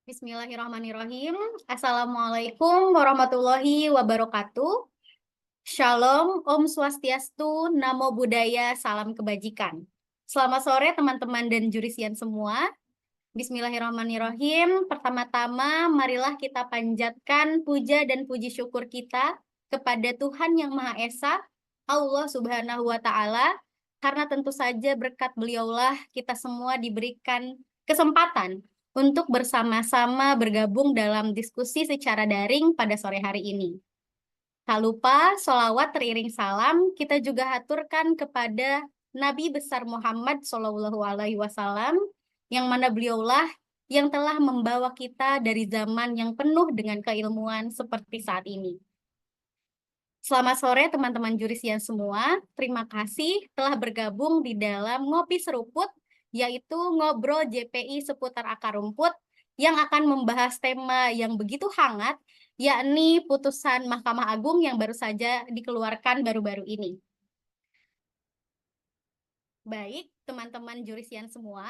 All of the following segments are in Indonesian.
Bismillahirrahmanirrahim. Assalamualaikum warahmatullahi wabarakatuh. Shalom, Om Swastiastu, Namo Buddhaya, Salam Kebajikan. Selamat sore teman-teman dan jurisian semua. Bismillahirrahmanirrahim. Pertama-tama, marilah kita panjatkan puja dan puji syukur kita kepada Tuhan Yang Maha Esa, Allah Subhanahu wa Ta'ala, karena tentu saja berkat beliaulah kita semua diberikan kesempatan untuk bersama-sama bergabung dalam diskusi secara daring pada sore hari ini. Tak lupa, sholawat teriring salam kita juga haturkan kepada Nabi besar Muhammad Shallallahu Alaihi Wasallam, yang mana beliaulah yang telah membawa kita dari zaman yang penuh dengan keilmuan seperti saat ini. Selamat sore teman-teman jurisian semua. Terima kasih telah bergabung di dalam Ngopi Seruput, yaitu ngobrol JPI seputar akar rumput yang akan membahas tema yang begitu hangat, yakni putusan Mahkamah Agung yang baru saja dikeluarkan baru-baru ini. Baik, teman-teman jurisian semua,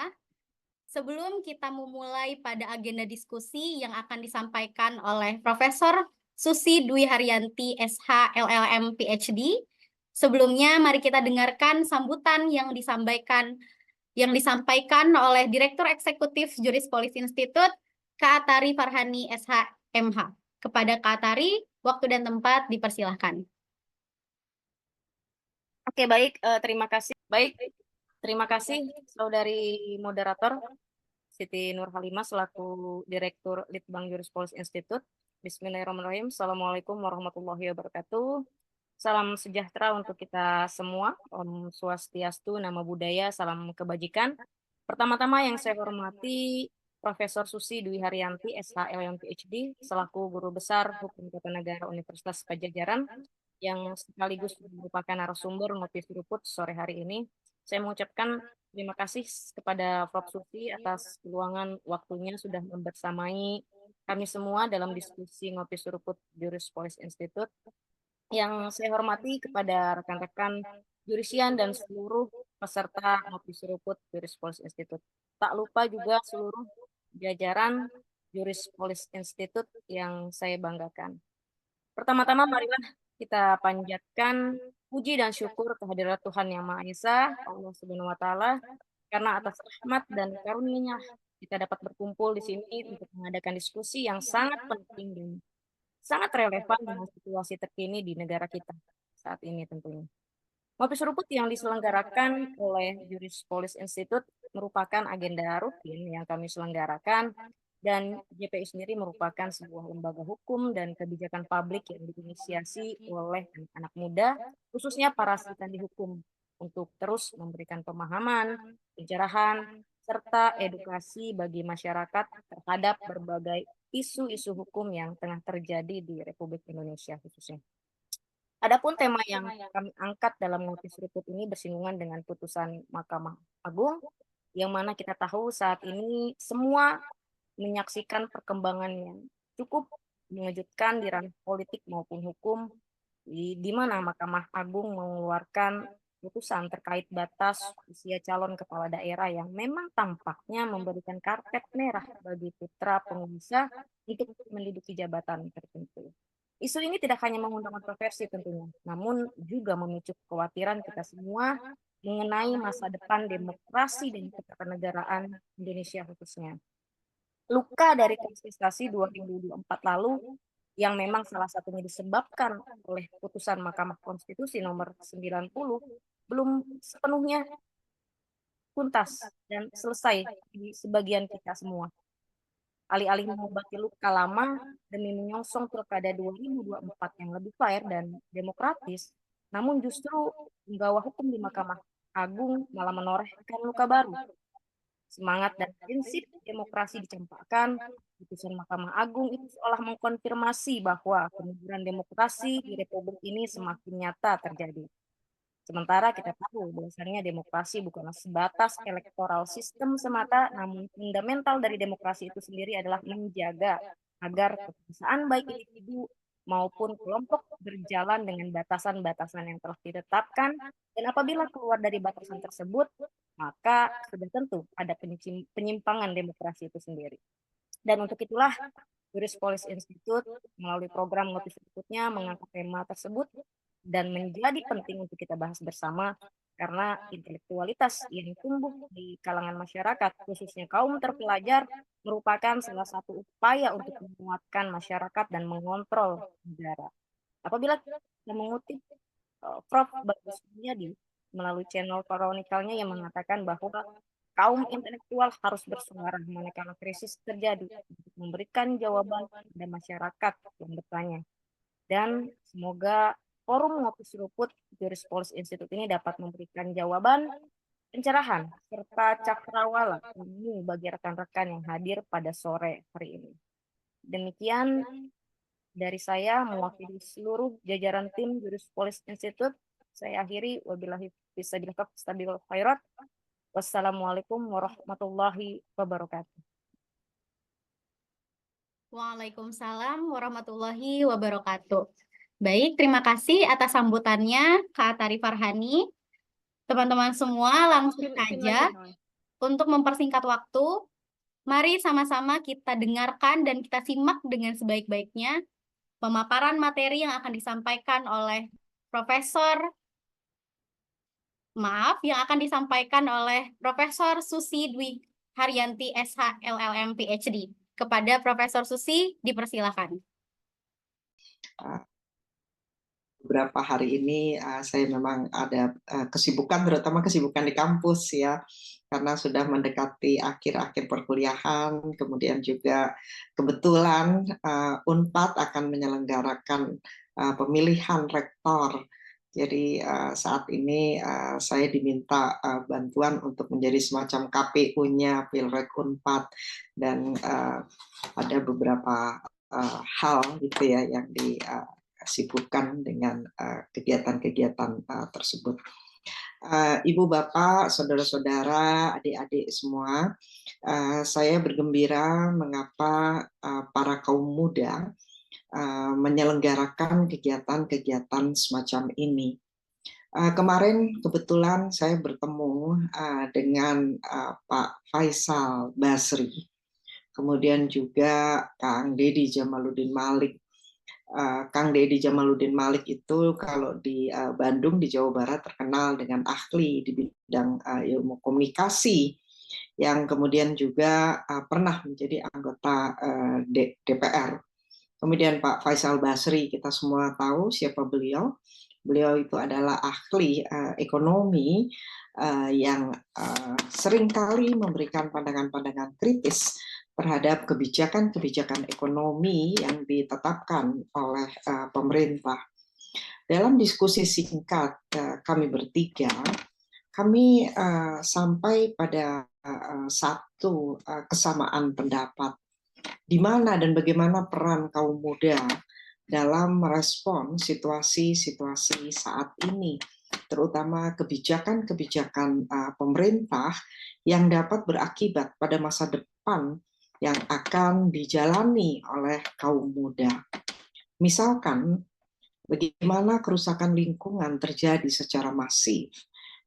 sebelum kita memulai pada agenda diskusi yang akan disampaikan oleh Profesor Susi Dwi Haryanti, SH, LLM, PhD, sebelumnya mari kita dengarkan sambutan yang disampaikan oleh Direktur Eksekutif Juris Police Institute, Kak Atari Farhani, SH, MH. Kepada Kak Atari, waktu dan tempat dipersilahkan. Oke, baik. Terima kasih. Baik, terima kasih saudari moderator Siti Nurhalimah selaku Direktur Litbang Jurispolisi Institute. Bismillahirrahmanirrahim. Assalamualaikum warahmatullahi wabarakatuh. Salam sejahtera untuk kita semua. Om Swastiastu, Namo Buddhaya, Salam Kebajikan. Pertama-tama yang saya hormati Profesor Susi Dwi Haryanti, SHL PhD, selaku Guru Besar Hukum Tata Negara Universitas Pajajaran, yang sekaligus merupakan narasumber Ngopi Seruput sore hari ini. Saya mengucapkan terima kasih kepada Prof. Susi atas peluangan waktunya sudah membersamai kami semua dalam diskusi Ngopi Seruput Jurispolice Institute. Yang saya hormati kepada rekan-rekan jurisian dan seluruh peserta Ngopi Seruput Jurispolice Institute. Tak lupa juga seluruh jajaran Jurispolice Institute yang saya banggakan. Pertama-tama marilah kita panjatkan puji dan syukur kehadirat Tuhan Yang Maha Esa, Allah Subhanahu wa Ta'ala, karena atas rahmat dan karunia-Nya kita dapat berkumpul di sini untuk mengadakan diskusi yang sangat penting dan sangat relevan dengan situasi terkini di negara kita saat ini tentunya. Ngopi Seruput yang diselenggarakan oleh Jurispolice Institute merupakan agenda rutin yang kami selenggarakan, dan JPI sendiri merupakan sebuah lembaga hukum dan kebijakan publik yang diinisiasi oleh anak-anak muda, khususnya para studi hukum, untuk terus memberikan pemahaman, pencerahan, serta edukasi bagi masyarakat terhadap berbagai isu-isu hukum yang tengah terjadi di Republik Indonesia khususnya. Adapun tema yang kami angkat dalam Ngopi Seruput ini bersinggungan dengan putusan Mahkamah Agung, yang mana kita tahu saat ini semua menyaksikan perkembangan yang cukup mengejutkan di ranah politik maupun hukum, di mana Mahkamah Agung mengeluarkan putusan terkait batas usia calon kepala daerah yang memang tampaknya memberikan karpet merah bagi putra penguasa untuk menduduki jabatan tertentu. Isu ini tidak hanya mengundang kontroversi tentunya, namun juga memicu kekhawatiran kita semua mengenai masa depan demokrasi dan ketatanegaraan Indonesia khususnya. Luka dari kontestasi 2024 lalu yang memang salah satunya disebabkan oleh putusan Mahkamah Konstitusi nomor 90 belum sepenuhnya tuntas dan selesai di sebagian kita semua. Alih-alih mengobati luka lama demi menyongsong pilkada 2024 yang lebih fair dan demokratis, namun justru penggawa hukum di Mahkamah Agung malah menorehkan luka baru. Semangat dan prinsip demokrasi dicampakkan, putusan Mahkamah Agung itu seolah mengkonfirmasi bahwa kemunduran demokrasi di Republik ini semakin nyata terjadi. Sementara kita tahu bahwasannya demokrasi bukanlah sebatas elektoral sistem semata, namun fundamental dari demokrasi itu sendiri adalah menjaga agar kekuasaan baik individu maupun kelompok berjalan dengan batasan-batasan yang telah ditetapkan, dan apabila keluar dari batasan tersebut, maka sudah tentu ada penyimpangan demokrasi itu sendiri. Dan untuk itulah Juris Police Institute melalui program notis berikutnya mengangkat tema tersebut dan menjadi penting untuk kita bahas bersama karena intelektualitas yang tumbuh di kalangan masyarakat, khususnya kaum terpelajar, merupakan salah satu upaya untuk menguatkan masyarakat dan mengontrol negara. Apabila kita mengutip Prof. Bagus Mulyadi melalui channel kronikalnya yang mengatakan bahwa kaum intelektual harus bersuara manakala krisis terjadi untuk memberikan jawaban pada masyarakat yang bertanya. Dan semoga forum ngopi seruput Juris Police Institute ini dapat memberikan jawaban, pencerahan, serta cakrawala ilmu bagi rekan-rekan yang hadir pada sore hari ini. Demikian dari saya mewakili seluruh jajaran tim Juris Police Institute. Saya akhiri, wabillahi fisabilillah khairat. Wassalamualaikum warahmatullahi wabarakatuh. Waalaikumsalam warahmatullahi wabarakatuh. Baik, terima kasih atas sambutannya Kak Atari Farhani. Teman-teman semua langsung saja untuk mempersingkat waktu, mari sama-sama kita dengarkan dan kita simak dengan sebaik-baiknya pemaparan materi yang akan disampaikan oleh Profesor Susi Dwi Haryanti SH LLM PhD. Kepada Profesor Susi, dipersilakan. Beberapa hari ini saya memang ada kesibukan, terutama kesibukan di kampus ya, karena sudah mendekati akhir-akhir perkuliahan, kemudian juga kebetulan Unpad akan menyelenggarakan pemilihan rektor. Jadi saat ini saya diminta bantuan untuk menjadi semacam KPU-nya Pilrek Unpad, dan ada beberapa hal gitu ya yang disibukkan dengan kegiatan-kegiatan tersebut. Ibu, Bapak, saudara-saudara, adik-adik semua, saya bergembira mengapa para kaum muda menyelenggarakan kegiatan-kegiatan semacam ini. Kemarin kebetulan saya bertemu dengan Pak Faisal Basri, kemudian juga Kang Deddy Jamaluddin Malik. Kang Deddy Jamaluddin Malik itu kalau di Bandung, di Jawa Barat, terkenal dengan ahli di bidang ilmu komunikasi, yang kemudian juga pernah menjadi anggota DPR. Kemudian Pak Faisal Basri, kita semua tahu siapa beliau. Beliau itu adalah ahli ekonomi yang seringkali memberikan pandangan-pandangan kritis terhadap kebijakan-kebijakan ekonomi yang ditetapkan oleh pemerintah. Dalam diskusi singkat kami bertiga, kami sampai pada satu kesamaan pendapat, di mana dan bagaimana peran kaum muda dalam merespon situasi-situasi saat ini, terutama kebijakan-kebijakan pemerintah yang dapat berakibat pada masa depan yang akan dijalani oleh kaum muda. Misalkan, bagaimana kerusakan lingkungan terjadi secara masif,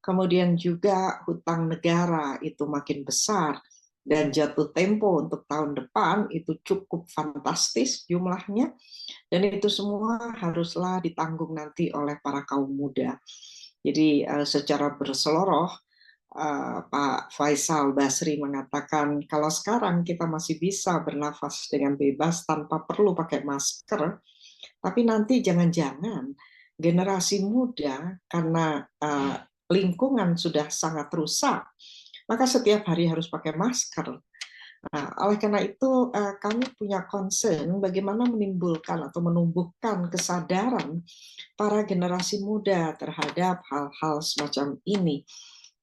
kemudian juga hutang negara itu makin besar, dan jatuh tempo untuk tahun depan itu cukup fantastis jumlahnya, dan itu semua haruslah ditanggung nanti oleh para kaum muda. Jadi secara berseloroh, Pak Faisal Basri mengatakan kalau sekarang kita masih bisa bernafas dengan bebas tanpa perlu pakai masker, tapi nanti jangan-jangan generasi muda karena lingkungan sudah sangat rusak, maka setiap hari harus pakai masker. Nah, oleh karena itu kami punya concern bagaimana menimbulkan atau menumbuhkan kesadaran para generasi muda terhadap hal-hal semacam ini.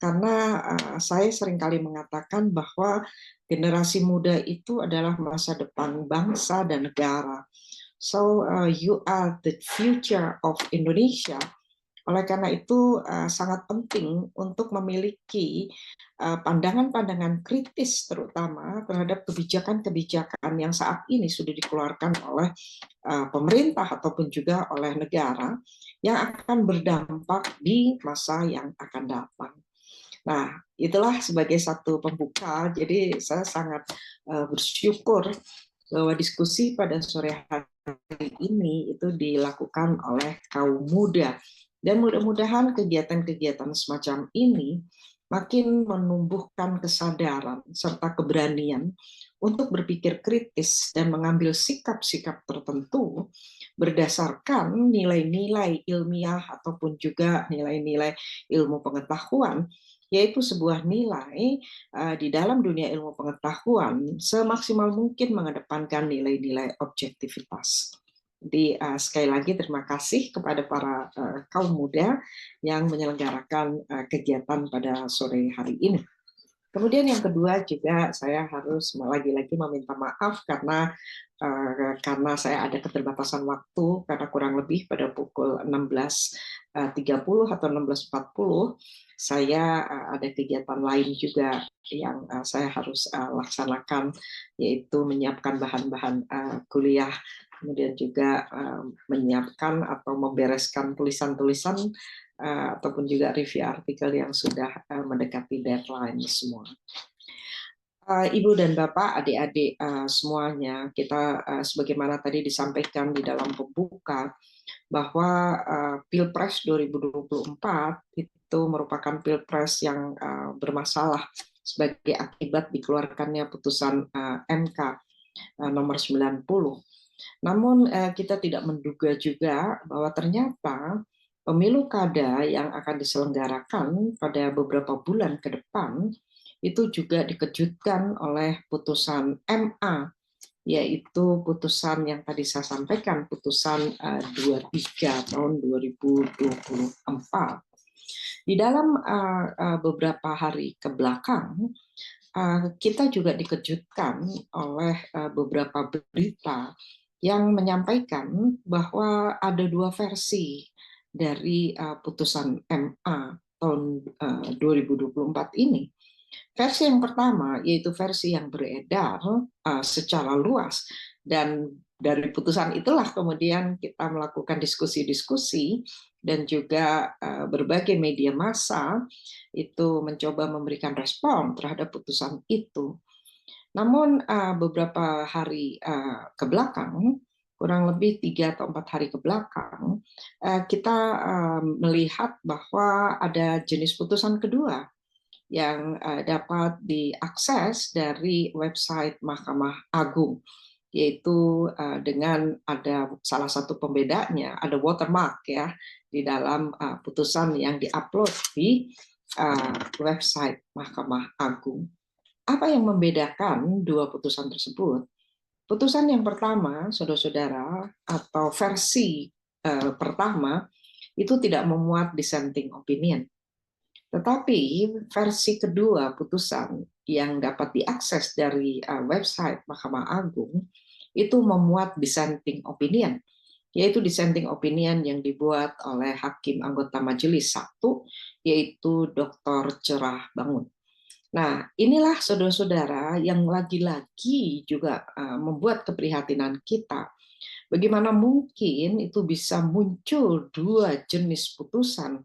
Karena saya seringkali mengatakan bahwa generasi muda itu adalah masa depan bangsa dan negara. So you are the future of Indonesia. Oleh karena itu sangat penting untuk memiliki pandangan-pandangan kritis terutama terhadap kebijakan-kebijakan yang saat ini sudah dikeluarkan oleh pemerintah ataupun juga oleh negara yang akan berdampak di masa yang akan datang. Nah, itulah sebagai satu pembuka. Jadi saya sangat bersyukur bahwa diskusi pada sore hari ini itu dilakukan oleh kaum muda. Dan mudah-mudahan kegiatan-kegiatan semacam ini makin menumbuhkan kesadaran serta keberanian untuk berpikir kritis dan mengambil sikap-sikap tertentu berdasarkan nilai-nilai ilmiah ataupun juga nilai-nilai ilmu pengetahuan, yaitu sebuah nilai di dalam dunia ilmu pengetahuan semaksimal mungkin mengedepankan nilai-nilai objektivitas. Jadi sekali lagi terima kasih kepada para kaum muda yang menyelenggarakan kegiatan pada sore hari ini. Kemudian yang kedua juga saya harus lagi-lagi meminta maaf karena saya ada keterbatasan waktu karena kurang lebih pada pukul 16.30 atau 16.40 saya ada kegiatan lain juga yang saya harus laksanakan, yaitu menyiapkan bahan-bahan kuliah, kemudian juga menyiapkan atau membereskan tulisan-tulisan ataupun juga review artikel yang sudah mendekati deadline semua. Ibu dan Bapak, adik-adik semuanya, kita sebagaimana tadi disampaikan di dalam pembuka, bahwa Pilpres 2024 itu merupakan Pilpres yang bermasalah sebagai akibat dikeluarkannya putusan MK nomor 90. Namun kita tidak menduga juga bahwa ternyata pemilu kada yang akan diselenggarakan pada beberapa bulan ke depan itu juga dikejutkan oleh putusan MA, yaitu putusan yang tadi saya sampaikan, putusan 23 tahun 2024. Di dalam beberapa hari ke belakang, kita juga dikejutkan oleh beberapa berita yang menyampaikan bahwa ada dua versi dari putusan MA tahun 2024 ini. Versi yang pertama yaitu versi yang beredar secara luas, dan dari putusan itulah kemudian kita melakukan diskusi-diskusi dan juga berbagai media massa itu mencoba memberikan respon terhadap putusan itu. Namun beberapa hari ke belakang, kurang lebih 3 atau 4 hari ke belakang, kita melihat bahwa ada jenis putusan kedua yang dapat diakses dari website Mahkamah Agung, yaitu dengan ada salah satu pembedanya, ada watermark ya di dalam putusan yang diupload di website Mahkamah Agung. Apa yang membedakan dua putusan tersebut? Putusan yang pertama, saudara-saudara, atau versi pertama itu tidak memuat dissenting opinion. Tetapi versi kedua putusan yang dapat diakses dari website Mahkamah Agung itu memuat dissenting opinion, yaitu dissenting opinion yang dibuat oleh Hakim Anggota Majelis 1, yaitu Dr. Cerah Bangun. Nah, inilah saudara-saudara yang lagi-lagi juga membuat keprihatinan kita. Bagaimana mungkin itu bisa muncul dua jenis putusan.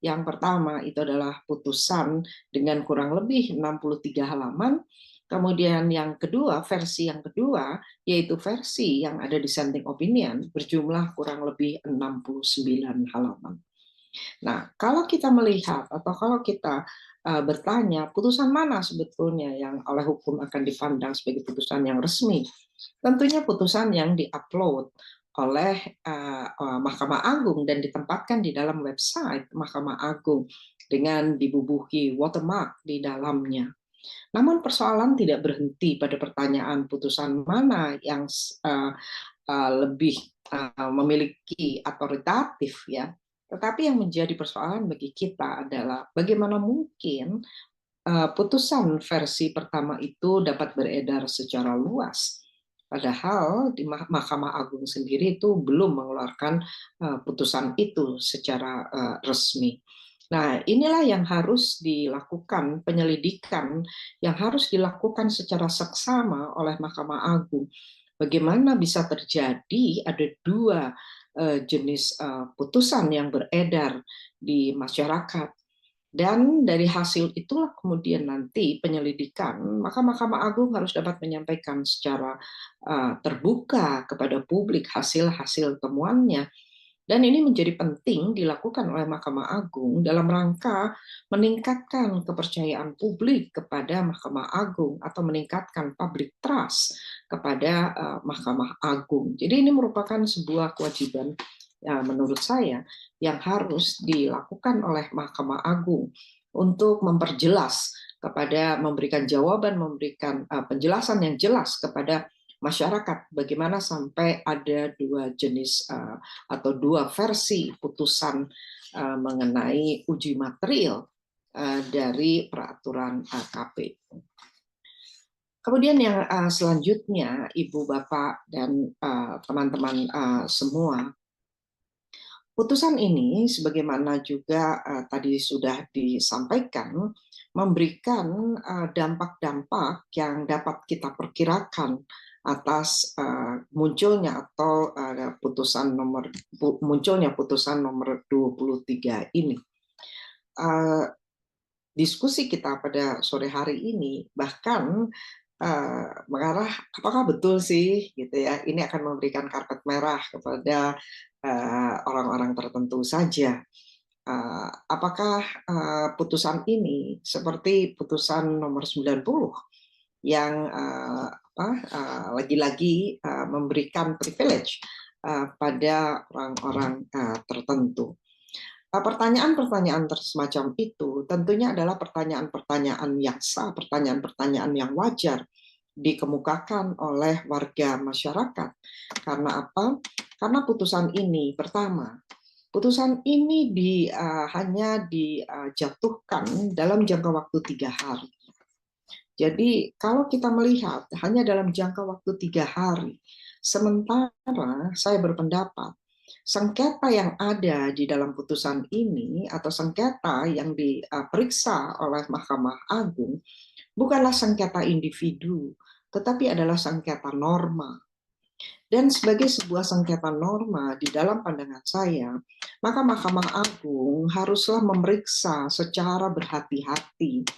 Yang pertama itu adalah putusan dengan kurang lebih 63 halaman. Kemudian yang kedua, versi yang kedua, yaitu versi yang ada dissenting opinion, berjumlah kurang lebih 69 halaman. Nah, kalau kita melihat atau kalau kita bertanya, putusan mana sebetulnya yang oleh hukum akan dipandang sebagai putusan yang resmi? Tentunya putusan yang diupload oleh Mahkamah Agung dan ditempatkan di dalam website Mahkamah Agung dengan dibubuhi watermark di dalamnya. Namun persoalan tidak berhenti pada pertanyaan putusan mana yang lebih memiliki otoritatif ya. Tetapi yang menjadi persoalan bagi kita adalah bagaimana mungkin putusan versi pertama itu dapat beredar secara luas. Padahal di Mahkamah Agung sendiri itu belum mengeluarkan putusan itu secara resmi. Nah, inilah yang harus dilakukan penyelidikan, yang harus dilakukan secara seksama oleh Mahkamah Agung. Bagaimana bisa terjadi ada dua jenis putusan yang beredar di masyarakat. Dan dari hasil itulah kemudian nanti penyelidikan, maka Mahkamah Agung harus dapat menyampaikan secara terbuka kepada publik hasil-hasil temuannya. Dan ini menjadi penting dilakukan oleh Mahkamah Agung dalam rangka meningkatkan kepercayaan publik kepada Mahkamah Agung atau meningkatkan public trust kepada Mahkamah Agung. Jadi ini merupakan sebuah kewajiban menurut saya yang harus dilakukan oleh Mahkamah Agung untuk memperjelas kepada memberikan jawaban, memberikan penjelasan yang jelas kepada masyarakat bagaimana sampai ada dua jenis atau dua versi putusan mengenai uji material dari peraturan KPU. Kemudian yang selanjutnya, Ibu, Bapak, dan teman-teman semua, putusan ini sebagaimana juga tadi sudah disampaikan, memberikan dampak-dampak yang dapat kita perkirakan atas munculnya atau munculnya putusan nomor 23 ini. Diskusi kita pada sore hari ini bahkan mengarah apakah betul sih gitu ya, ini akan memberikan karpet merah kepada orang-orang tertentu saja. Apakah putusan ini seperti putusan nomor 90 yang lagi-lagi memberikan privilege pada orang-orang tertentu. Pertanyaan-pertanyaan semacam itu tentunya adalah pertanyaan-pertanyaan yang sah, pertanyaan-pertanyaan yang wajar dikemukakan oleh warga masyarakat. Karena apa? Karena putusan ini, pertama, putusan ini hanya dijatuhkan dalam jangka waktu 3 hari. Jadi kalau kita melihat hanya dalam jangka waktu 3 hari, sementara saya berpendapat sengketa yang ada di dalam putusan ini atau sengketa yang diperiksa oleh Mahkamah Agung bukanlah sengketa individu, tetapi adalah sengketa norma. Dan sebagai sebuah sengketa norma di dalam pandangan saya, maka Mahkamah Agung haruslah memeriksa secara berhati-hati.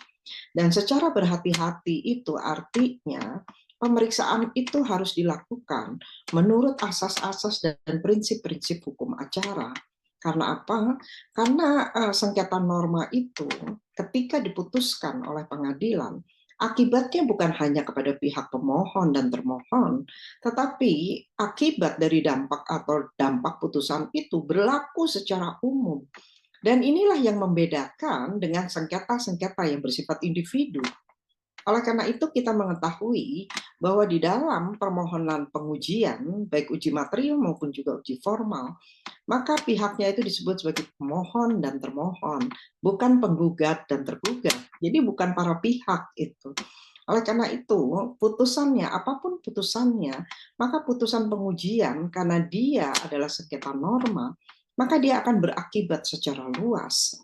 Dan secara berhati-hati itu artinya pemeriksaan itu harus dilakukan menurut asas-asas dan prinsip-prinsip hukum acara. Karena apa? Karena sengketa norma itu ketika diputuskan oleh pengadilan, akibatnya bukan hanya kepada pihak pemohon dan termohon, tetapi akibat dari dampak atau dampak putusan itu berlaku secara umum. Dan inilah yang membedakan dengan sengketa-sengketa yang bersifat individu. Oleh karena itu kita mengetahui bahwa di dalam permohonan pengujian, baik uji material maupun juga uji formal, maka pihaknya itu disebut sebagai pemohon dan termohon, bukan penggugat dan tergugat. Jadi bukan para pihak itu. Oleh karena itu, putusannya, apapun putusannya, maka putusan pengujian karena dia adalah sengketa norma, maka dia akan berakibat secara luas.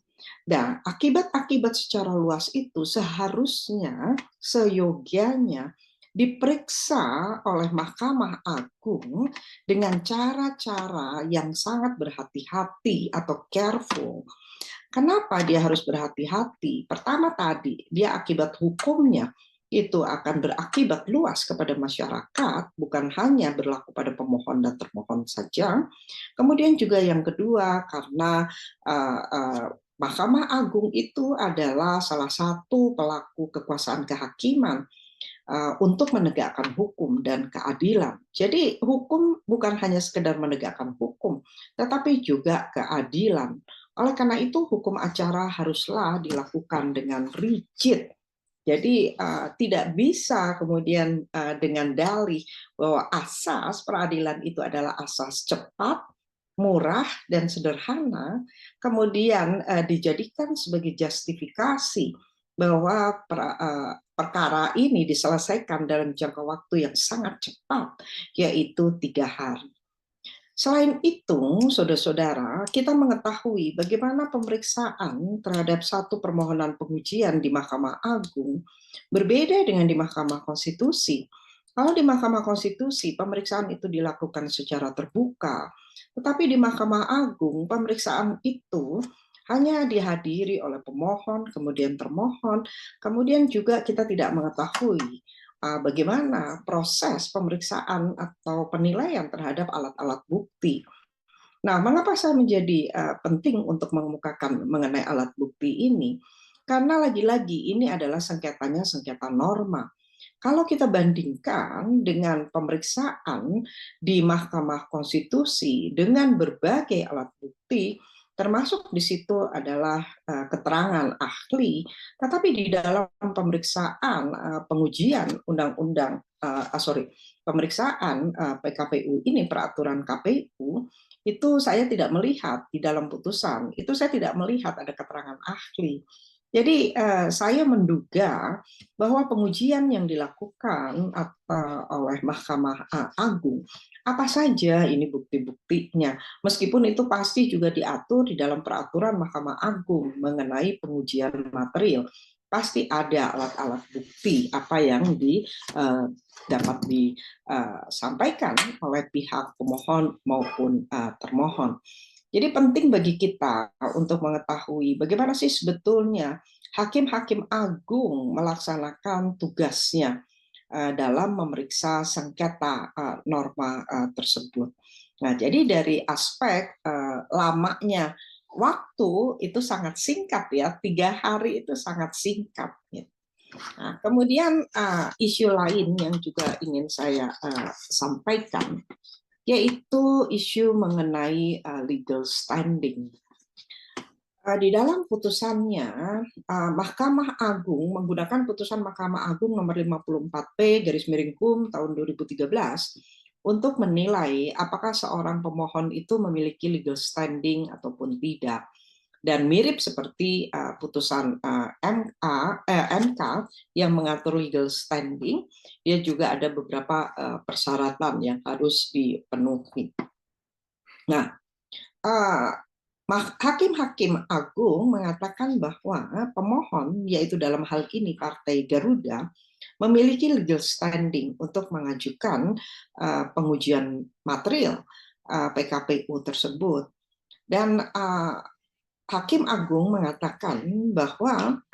Dan akibat-akibat secara luas itu seharusnya, seyogianya diperiksa oleh Mahkamah Agung dengan cara-cara yang sangat berhati-hati atau careful. Kenapa dia harus berhati-hati? Pertama tadi, dia akibat hukumnya itu akan berakibat luas kepada masyarakat, bukan hanya berlaku pada pemohon dan termohon saja. Kemudian juga yang kedua, karena Mahkamah Agung itu adalah salah satu pelaku kekuasaan kehakiman untuk menegakkan hukum dan keadilan. Jadi hukum bukan hanya sekedar menegakkan hukum, tetapi juga keadilan. Oleh karena itu hukum acara haruslah dilakukan dengan rigid. Jadi tidak bisa kemudian dengan dalih bahwa asas peradilan itu adalah asas cepat, murah, dan sederhana, kemudian dijadikan sebagai justifikasi bahwa perkara ini diselesaikan dalam jangka waktu yang sangat cepat, yaitu 3 hari. Selain itu, saudara-saudara, kita mengetahui bagaimana pemeriksaan terhadap satu permohonan pengujian di Mahkamah Agung berbeda dengan di Mahkamah Konstitusi. Kalau di Mahkamah Konstitusi, pemeriksaan itu dilakukan secara terbuka, tetapi di Mahkamah Agung, pemeriksaan itu hanya dihadiri oleh pemohon, kemudian termohon, kemudian juga kita tidak mengetahui bagaimana proses pemeriksaan atau penilaian terhadap alat-alat bukti. Nah, mengapa saya menjadi penting untuk mengemukakan mengenai alat bukti ini? Karena lagi-lagi ini adalah sengketanya sengketa norma. Kalau kita bandingkan dengan pemeriksaan di Mahkamah Konstitusi dengan berbagai alat bukti, termasuk di situ adalah keterangan ahli, tetapi di dalam pemeriksaan pengujian undang-undang, pemeriksaan PKPU ini, peraturan KPU, itu saya tidak melihat di dalam putusan, itu saya tidak melihat ada keterangan ahli. Jadi saya menduga bahwa pengujian yang dilakukan oleh Mahkamah Agung, apa saja ini bukti-buktinya, meskipun itu pasti juga diatur di dalam peraturan Mahkamah Agung mengenai pengujian material, pasti ada alat-alat bukti apa yang dapat disampaikan oleh pihak pemohon maupun termohon. Jadi penting bagi kita untuk mengetahui bagaimana sih sebetulnya hakim-hakim agung melaksanakan tugasnya dalam memeriksa sengketa norma tersebut. Nah, jadi dari aspek lamanya waktu itu sangat singkat ya, 3 hari itu sangat singkat. Nah, kemudian isu lain yang juga ingin saya sampaikan, yaitu isu mengenai legal standing. Di dalam putusannya, Mahkamah Agung menggunakan putusan Mahkamah Agung nomor 54P/KUM tahun 2013 untuk menilai apakah seorang pemohon itu memiliki legal standing ataupun tidak. Dan mirip seperti putusan MK yang mengatur legal standing, dia juga ada beberapa persyaratan yang harus dipenuhi. Nah, hakim-hakim agung mengatakan bahwa pemohon, yaitu dalam hal ini Partai Garuda, memiliki legal standing untuk mengajukan pengujian material PKPU tersebut. Dan Hakim Agung mengatakan bahwa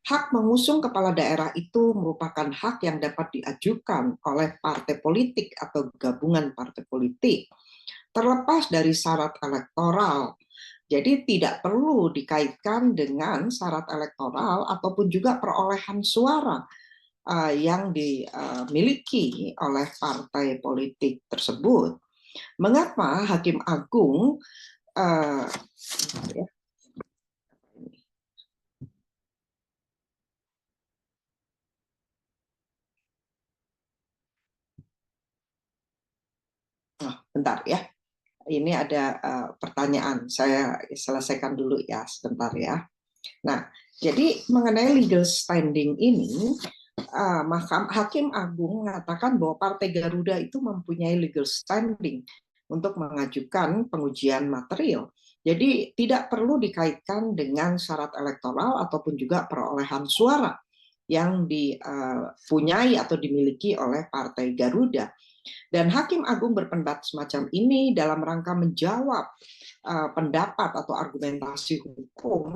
hak mengusung kepala daerah itu merupakan hak yang dapat diajukan oleh partai politik atau gabungan partai politik, terlepas dari syarat elektoral. Jadi tidak perlu dikaitkan dengan syarat elektoral ataupun juga perolehan suara yang dimiliki oleh partai politik tersebut. Mengapa Hakim Agung bentar ya, ini ada pertanyaan, saya selesaikan dulu ya sebentar ya. Nah, jadi mengenai legal standing ini, Hakim Agung mengatakan bahwa Partai Garuda itu mempunyai legal standing untuk mengajukan pengujian material. Jadi tidak perlu dikaitkan dengan syarat elektoral ataupun juga perolehan suara yang dipunyai atau dimiliki oleh Partai Garuda. Dan Hakim Agung berpendapat semacam ini dalam rangka menjawab pendapat atau argumentasi hukum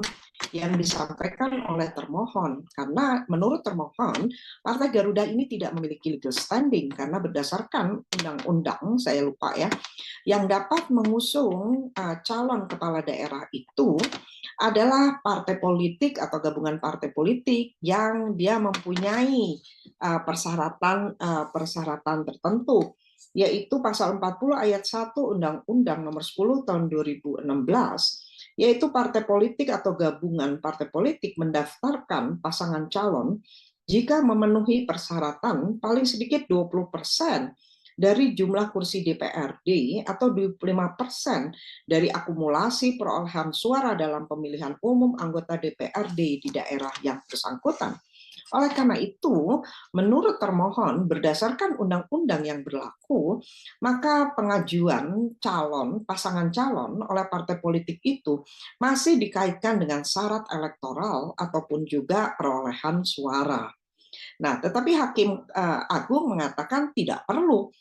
yang disampaikan oleh termohon. Karena menurut termohon, Partai Garuda ini tidak memiliki legal standing karena berdasarkan undang-undang, saya lupa ya, yang dapat mengusung calon kepala daerah itu adalah partai politik atau gabungan partai politik yang dia mempunyai persyaratan tertentu, yaitu pasal 40 ayat 1 Undang-Undang nomor 10 tahun 2016, yaitu partai politik atau gabungan partai politik mendaftarkan pasangan calon jika memenuhi persyaratan paling sedikit 20% dari jumlah kursi DPRD atau 25% dari akumulasi perolehan suara dalam pemilihan umum anggota DPRD di daerah yang bersangkutan. Oleh karena itu, menurut termohon, berdasarkan undang-undang yang berlaku, maka pengajuan pasangan calon oleh partai politik itu masih dikaitkan dengan syarat elektoral ataupun juga perolehan suara. Nah, tetapi Hakim Agung mengatakan tidak perlu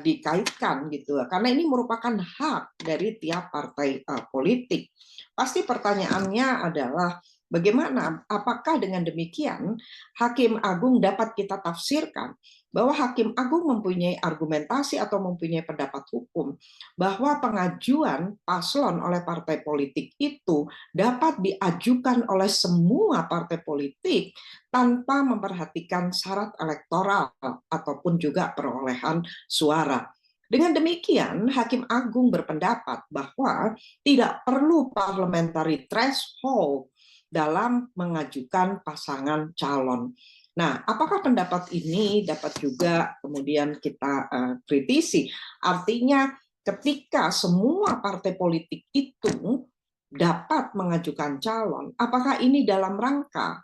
dikaitkan gitu, karena ini merupakan hak dari tiap partai politik. Pasti pertanyaannya adalah bagaimana, apakah dengan demikian Hakim Agung dapat kita tafsirkan bahwa Hakim Agung mempunyai argumentasi atau mempunyai pendapat hukum bahwa pengajuan paslon oleh partai politik itu dapat diajukan oleh semua partai politik tanpa memperhatikan syarat elektoral ataupun juga perolehan suara. Dengan demikian, Hakim Agung berpendapat bahwa tidak perlu parliamentary threshold dalam mengajukan pasangan calon. Nah, apakah pendapat ini dapat juga kemudian kita kritisi? Artinya, ketika semua partai politik itu dapat mengajukan calon, apakah ini dalam rangka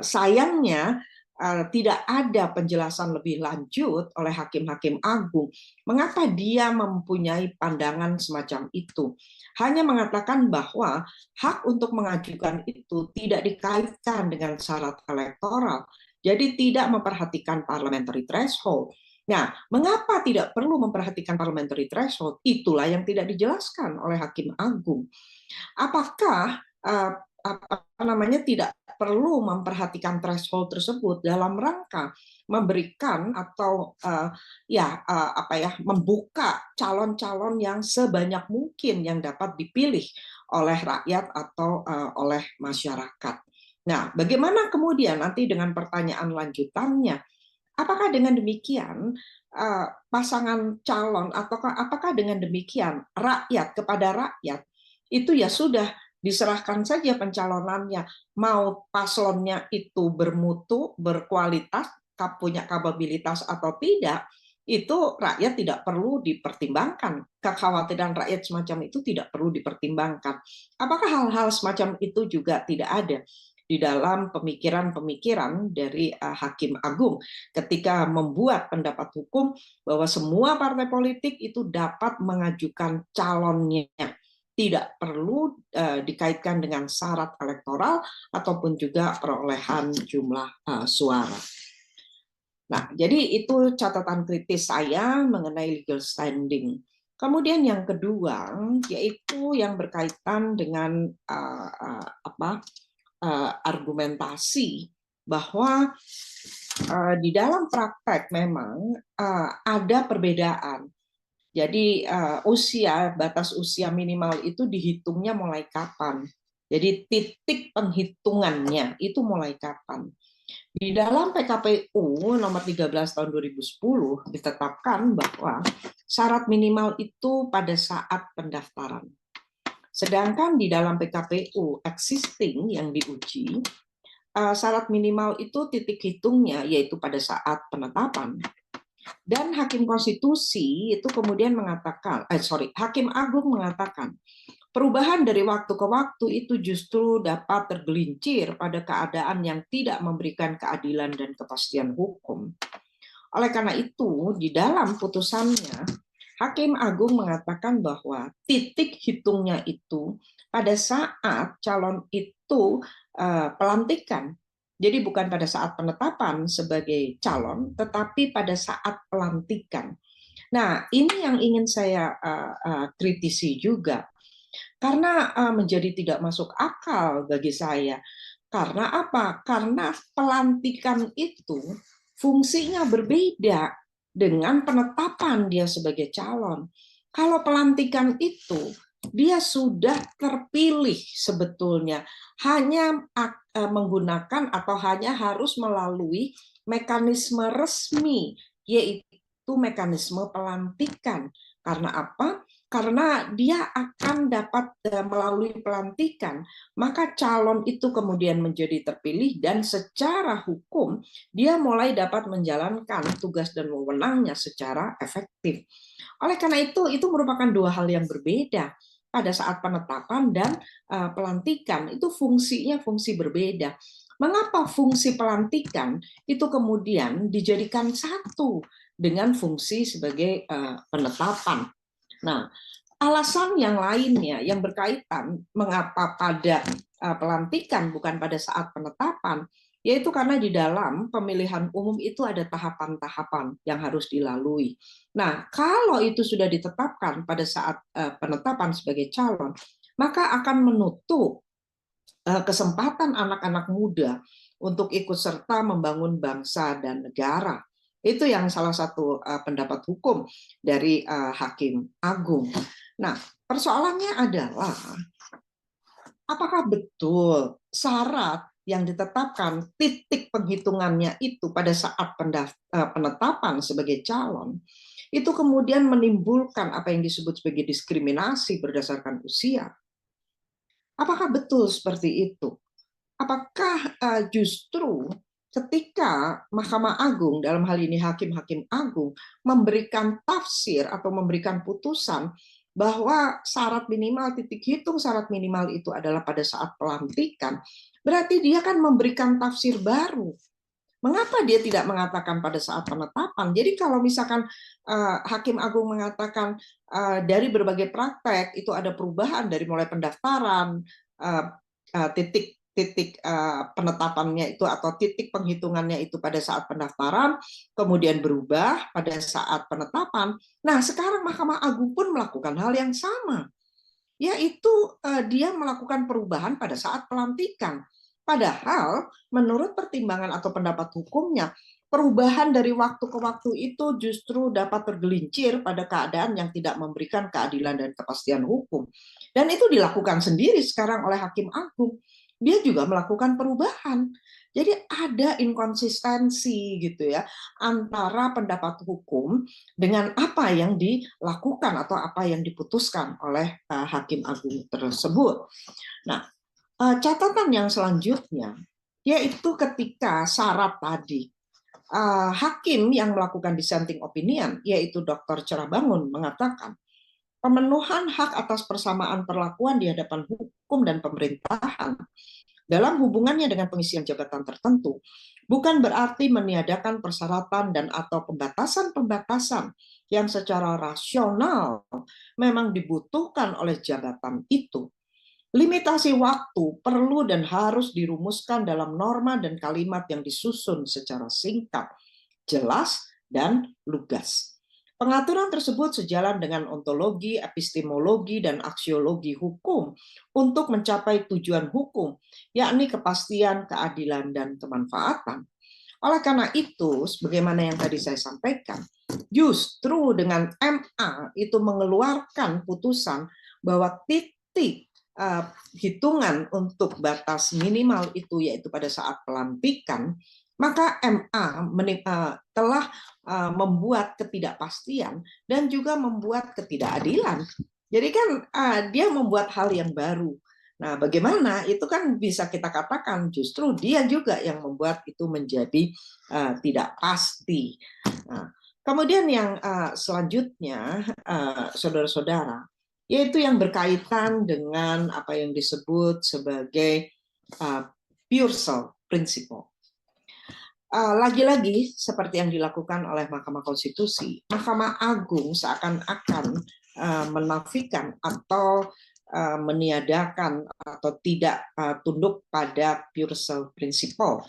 sayangnya tidak ada penjelasan lebih lanjut oleh hakim-hakim agung mengapa dia mempunyai pandangan semacam itu. Hanya mengatakan bahwa hak untuk mengajukan itu tidak dikaitkan dengan syarat elektoral, jadi tidak memperhatikan parliamentary threshold. Nah, mengapa tidak perlu memperhatikan parliamentary threshold? Itulah yang tidak dijelaskan oleh hakim agung. Apakah tidak perlu memperhatikan threshold tersebut dalam rangka memberikan atau membuka calon-calon yang sebanyak mungkin yang dapat dipilih oleh rakyat atau oleh masyarakat. Nah, bagaimana kemudian nanti dengan pertanyaan lanjutannya, apakah dengan demikian pasangan calon ataukah apakah dengan demikian rakyat kepada rakyat itu ya sudah diserahkan saja pencalonannya, mau paslonnya itu bermutu, berkualitas, punya kapabilitas atau tidak, itu rakyat tidak perlu dipertimbangkan. Kekhawatiran rakyat semacam itu tidak perlu dipertimbangkan. Apakah hal-hal semacam itu juga tidak ada di dalam pemikiran-pemikiran dari Hakim Agung ketika membuat pendapat hukum bahwa semua partai politik itu dapat mengajukan calonnya, tidak perlu dikaitkan dengan syarat elektoral ataupun juga perolehan jumlah suara. Nah, jadi itu catatan kritis saya mengenai legal standing. Kemudian yang kedua yaitu yang berkaitan dengan argumentasi bahwa di dalam praktek memang ada perbedaan. Jadi batas usia minimal itu dihitungnya mulai kapan? Jadi titik penghitungannya itu mulai kapan? Di dalam PKPU nomor 13 tahun 2010 ditetapkan bahwa syarat minimal itu pada saat pendaftaran. Sedangkan di dalam PKPU existing yang diuji, syarat minimal itu titik hitungnya yaitu pada saat penetapan. Dan Hakim Konstitusi itu kemudian mengatakan, Hakim Agung mengatakan, perubahan dari waktu ke waktu itu justru dapat tergelincir pada keadaan yang tidak memberikan keadilan dan kepastian hukum. Oleh karena itu, di dalam putusannya, Hakim Agung mengatakan bahwa titik hitungnya itu pada saat calon itu pelantikan. Jadi bukan pada saat penetapan sebagai calon, tetapi pada saat pelantikan. Nah, ini yang ingin saya kritisi juga. Karena menjadi tidak masuk akal bagi saya. Karena apa? Karena pelantikan itu fungsinya berbeda dengan penetapan dia sebagai calon. Kalau pelantikan itu dia sudah terpilih sebetulnya, hanya menggunakan atau hanya harus melalui mekanisme resmi, yaitu mekanisme pelantikan. Karena apa? Karena dia akan dapat melalui pelantikan, maka calon itu kemudian menjadi terpilih dan secara hukum dia mulai dapat menjalankan tugas dan wewenangnya secara efektif. Oleh karena itu merupakan dua hal yang berbeda. Pada saat penetapan dan pelantikan itu fungsinya fungsi berbeda. Mengapa fungsi pelantikan itu kemudian dijadikan satu dengan fungsi sebagai penetapan? Nah, alasan yang lainnya yang berkaitan mengapa pada pelantikan bukan pada saat penetapan, Yaitu karena di dalam pemilihan umum itu ada tahapan-tahapan yang harus dilalui. Nah, kalau itu sudah ditetapkan pada saat penetapan sebagai calon, maka akan menutup kesempatan anak-anak muda untuk ikut serta membangun bangsa dan negara. Itu yang salah satu pendapat hukum dari Hakim Agung. Nah, persoalannya adalah apakah betul syarat yang ditetapkan titik penghitungannya itu pada saat penetapan sebagai calon itu kemudian menimbulkan apa yang disebut sebagai diskriminasi berdasarkan usia? Apakah betul seperti itu? Apakah justru ketika Mahkamah Agung, dalam hal ini hakim-hakim agung, memberikan tafsir atau memberikan putusan bahwa syarat minimal, titik hitung syarat minimal itu adalah pada saat pelantikan, berarti dia kan memberikan tafsir baru. Mengapa dia tidak mengatakan pada saat penetapan? Jadi kalau misalkan Hakim Agung mengatakan dari berbagai praktek itu ada perubahan dari mulai pendaftaran, titik penetapannya itu atau titik penghitungannya itu pada saat pendaftaran, kemudian berubah pada saat penetapan. Nah, sekarang Mahkamah Agung pun melakukan hal yang sama, yaitu dia melakukan perubahan pada saat pelantikan. Padahal menurut pertimbangan atau pendapat hukumnya, perubahan dari waktu ke waktu itu justru dapat tergelincir pada keadaan yang tidak memberikan keadilan dan kepastian hukum. Dan itu dilakukan sendiri sekarang oleh Hakim Agung. Dia juga melakukan perubahan. Jadi ada inkonsistensi gitu ya antara pendapat hukum dengan apa yang dilakukan atau apa yang diputuskan oleh Hakim Agung tersebut. Nah, catatan yang selanjutnya yaitu ketika syarat tadi hakim yang melakukan dissenting opinion yaitu Dr. Cerahbangun mengatakan pemenuhan hak atas persamaan perlakuan di hadapan hukum dan pemerintahan dalam hubungannya dengan pengisian jabatan tertentu bukan berarti meniadakan persyaratan dan atau pembatasan-pembatasan yang secara rasional memang dibutuhkan oleh jabatan itu. Limitasi waktu perlu dan harus dirumuskan dalam norma dan kalimat yang disusun secara singkat, jelas, dan lugas. Pengaturan tersebut sejalan dengan ontologi, epistemologi, dan aksiologi hukum untuk mencapai tujuan hukum, yakni kepastian, keadilan, dan kemanfaatan. Oleh karena itu, sebagaimana yang tadi saya sampaikan, justru dengan MA itu mengeluarkan putusan bahwa titik hitungan untuk batas minimal itu yaitu pada saat pelantikan, maka MA telah membuat ketidakpastian dan juga membuat ketidakadilan. Jadi kan dia membuat hal yang baru. Nah, bagaimana itu kan bisa kita katakan justru dia juga yang membuat itu menjadi tidak pasti. Nah, kemudian yang selanjutnya, saudara-saudara, yaitu yang berkaitan dengan apa yang disebut sebagai Purcell Principle. Lagi-lagi seperti yang dilakukan oleh Mahkamah Konstitusi, Mahkamah Agung seakan-akan menafikan atau meniadakan atau tidak tunduk pada Purcell Principle.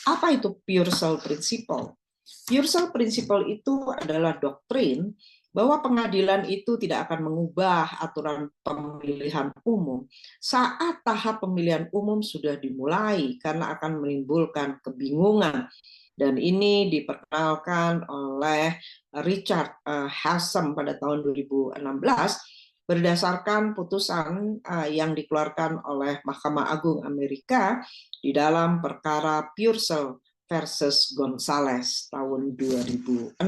Apa itu Purcell Principle? Purcell Principle itu adalah doktrin bahwa pengadilan itu tidak akan mengubah aturan pemilihan umum saat tahap pemilihan umum sudah dimulai karena akan menimbulkan kebingungan. Dan ini diperkenalkan oleh Richard Haslam pada tahun 2016 berdasarkan putusan yang dikeluarkan oleh Mahkamah Agung Amerika di dalam perkara Purcell versus Gonzales tahun 2006.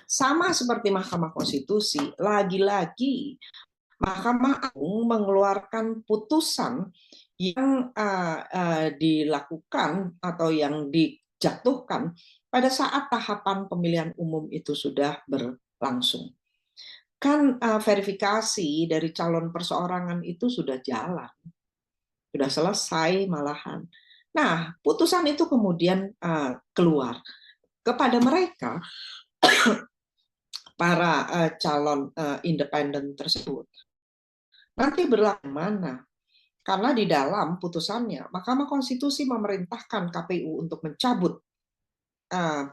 Sama seperti Mahkamah Konstitusi, lagi-lagi Mahkamah Agung mengeluarkan putusan yang dilakukan atau yang dijatuhkan pada saat tahapan pemilihan umum itu sudah berlangsung. Kan verifikasi dari calon perseorangan itu sudah jalan, sudah selesai malahan. Nah, putusan itu kemudian keluar kepada mereka, para calon independen tersebut. Nanti berlaku mana? Karena di dalam putusannya, Mahkamah Konstitusi memerintahkan KPU untuk mencabut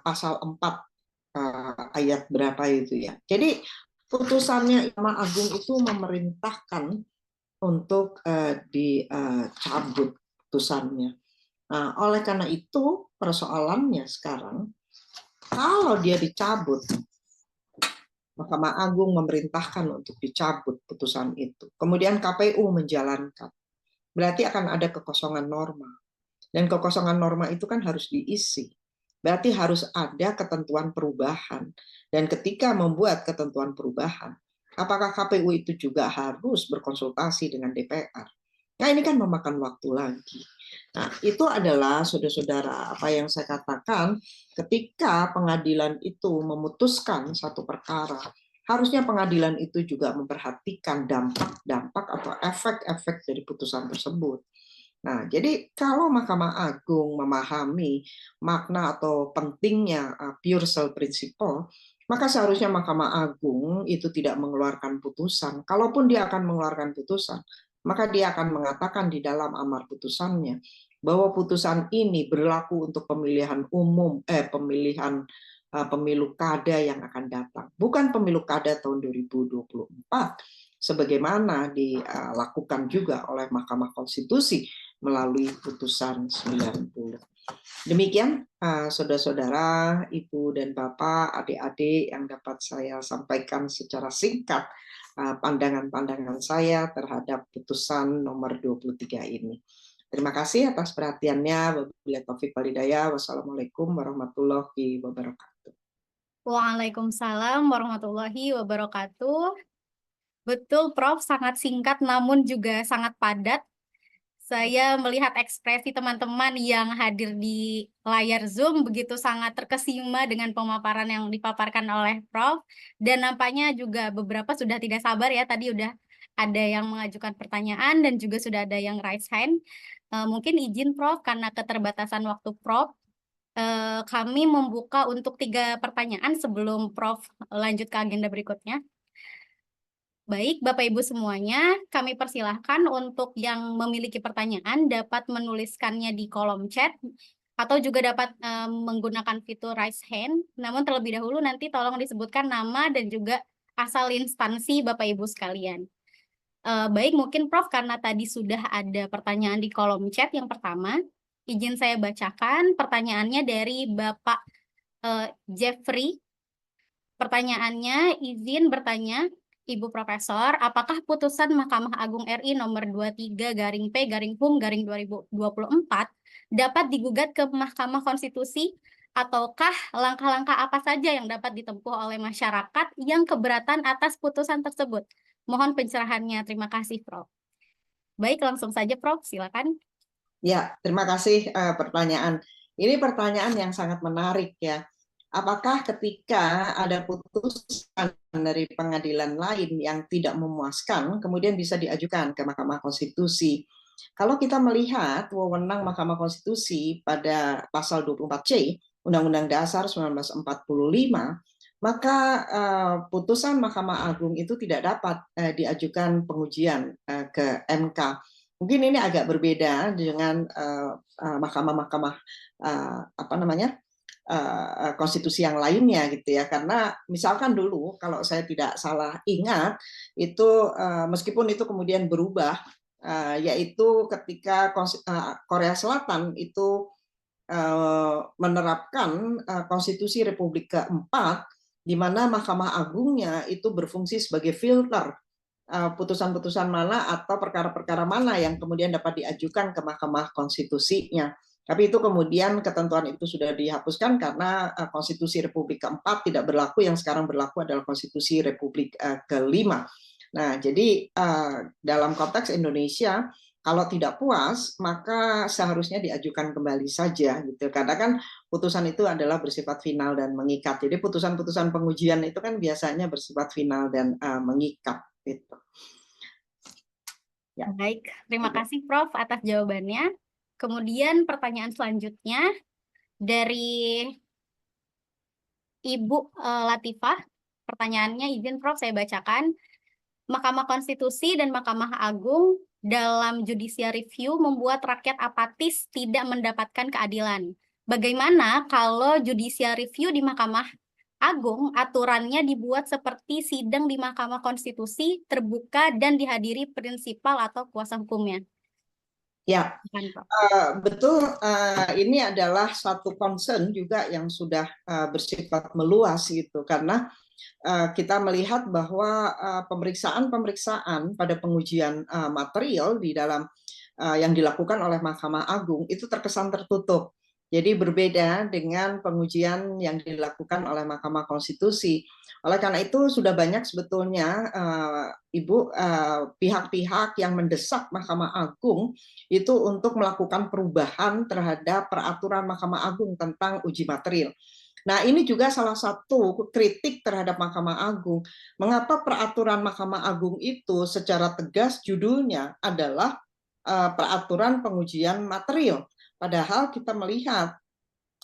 pasal 4 ayat berapa itu ya. Jadi putusannya Mahkamah Agung itu memerintahkan untuk dicabut putusannya. Nah, oleh karena itu persoalannya sekarang, kalau dia dicabut, Mahkamah Agung memerintahkan untuk dicabut putusan itu. Kemudian KPU menjalankan. Berarti akan ada kekosongan norma. Dan kekosongan norma itu kan harus diisi. Berarti harus ada ketentuan perubahan. Dan ketika membuat ketentuan perubahan, apakah KPU itu juga harus berkonsultasi dengan DPR? Nah, ini kan memakan waktu lagi. Nah, itu adalah saudara-saudara apa yang saya katakan, ketika pengadilan itu memutuskan satu perkara, harusnya pengadilan itu juga memperhatikan dampak-dampak atau efek-efek dari putusan tersebut. Nah, jadi kalau Mahkamah Agung memahami makna atau pentingnya pure sale principle, maka seharusnya Mahkamah Agung itu tidak mengeluarkan putusan. Kalaupun dia akan mengeluarkan putusan, maka dia akan mengatakan di dalam amar putusannya bahwa putusan ini berlaku untuk pemilu kada yang akan datang, bukan pemilu kada tahun 2024 sebagaimana dilakukan juga oleh Mahkamah Konstitusi melalui putusan 90. Demikian saudara-saudara, ibu dan bapak, adik-adik yang dapat saya sampaikan secara singkat pandangan-pandangan saya terhadap putusan nomor 23 ini. Terima kasih atas perhatiannya. Wabillahi taufiq wal hidayah. Wassalamualaikum warahmatullahi wabarakatuh. Waalaikumsalam warahmatullahi wabarakatuh. Betul, Prof. Sangat singkat namun juga sangat padat. Saya melihat ekspresi teman-teman yang hadir di layar Zoom begitu sangat terkesima dengan pemaparan yang dipaparkan oleh Prof. Dan nampaknya juga beberapa sudah tidak sabar ya. Tadi udah ada yang mengajukan pertanyaan dan juga sudah ada yang raise hand. Mungkin izin Prof, karena keterbatasan waktu Prof, kami membuka untuk 3 pertanyaan sebelum Prof lanjut ke agenda berikutnya. Baik, Bapak Ibu semuanya, kami persilahkan untuk yang memiliki pertanyaan dapat menuliskannya di kolom chat atau juga dapat menggunakan fitur raise hand. Namun terlebih dahulu nanti tolong disebutkan nama dan juga asal instansi Bapak Ibu sekalian. Baik, mungkin Prof, karena tadi sudah ada pertanyaan di kolom chat yang pertama, izin saya bacakan pertanyaannya dari Bapak Jeffrey. Pertanyaannya, izin bertanya, Ibu Profesor, apakah putusan Mahkamah Agung RI nomor 23/P/HUM/2024 dapat digugat ke Mahkamah Konstitusi ataukah langkah-langkah apa saja yang dapat ditempuh oleh masyarakat yang keberatan atas putusan tersebut? Mohon pencerahannya. Terima kasih, Prof. Baik, langsung saja, Prof. Silakan. Ya, terima kasih pertanyaan. Ini pertanyaan yang sangat menarik ya. Apakah ketika ada putusan dari pengadilan lain yang tidak memuaskan, kemudian bisa diajukan ke Mahkamah Konstitusi? Kalau kita melihat wewenang Mahkamah Konstitusi pada pasal 24C Undang-Undang Dasar 1945, maka putusan Mahkamah Agung itu tidak dapat diajukan pengujian ke MK. Mungkin ini agak berbeda dengan mahkamah-mahkamah konstitusi yang lainnya gitu ya, karena misalkan dulu kalau saya tidak salah ingat itu meskipun itu kemudian berubah, yaitu ketika Korea Selatan itu menerapkan konstitusi Republik keempat di mana Mahkamah Agungnya itu berfungsi sebagai filter putusan-putusan mana atau perkara-perkara mana yang kemudian dapat diajukan ke Mahkamah Konstitusinya. Tapi itu kemudian ketentuan itu sudah dihapuskan karena Konstitusi Republik keempat tidak berlaku, yang sekarang berlaku adalah Konstitusi Republik kelima. Nah, jadi dalam konteks Indonesia, kalau tidak puas, maka seharusnya diajukan kembali saja, gitu. Karena kan putusan itu adalah bersifat final dan mengikat. Jadi putusan-putusan pengujian itu kan biasanya bersifat final dan mengikat, gitu. Ya. Baik, terima kasih Prof atas jawabannya. Kemudian pertanyaan selanjutnya dari Ibu Latifah. Pertanyaannya izin Prof saya bacakan. Mahkamah Konstitusi dan Mahkamah Agung dalam judicial review membuat rakyat apatis tidak mendapatkan keadilan. Bagaimana kalau judicial review di Mahkamah Agung aturannya dibuat seperti sidang di Mahkamah Konstitusi, terbuka dan dihadiri prinsipal atau kuasa hukumnya? Ya, betul. Ini adalah satu concern juga yang sudah bersifat meluas gitu, karena kita melihat bahwa pemeriksaan-pemeriksaan pada pengujian material di dalam yang dilakukan oleh Mahkamah Agung itu terkesan tertutup. Jadi berbeda dengan pengujian yang dilakukan oleh Mahkamah Konstitusi. Oleh karena itu sudah banyak sebetulnya Ibu pihak-pihak yang mendesak Mahkamah Agung itu untuk melakukan perubahan terhadap peraturan Mahkamah Agung tentang uji material. Nah, ini juga salah satu kritik terhadap Mahkamah Agung. Mengapa peraturan Mahkamah Agung itu secara tegas judulnya adalah peraturan pengujian material. Padahal kita melihat,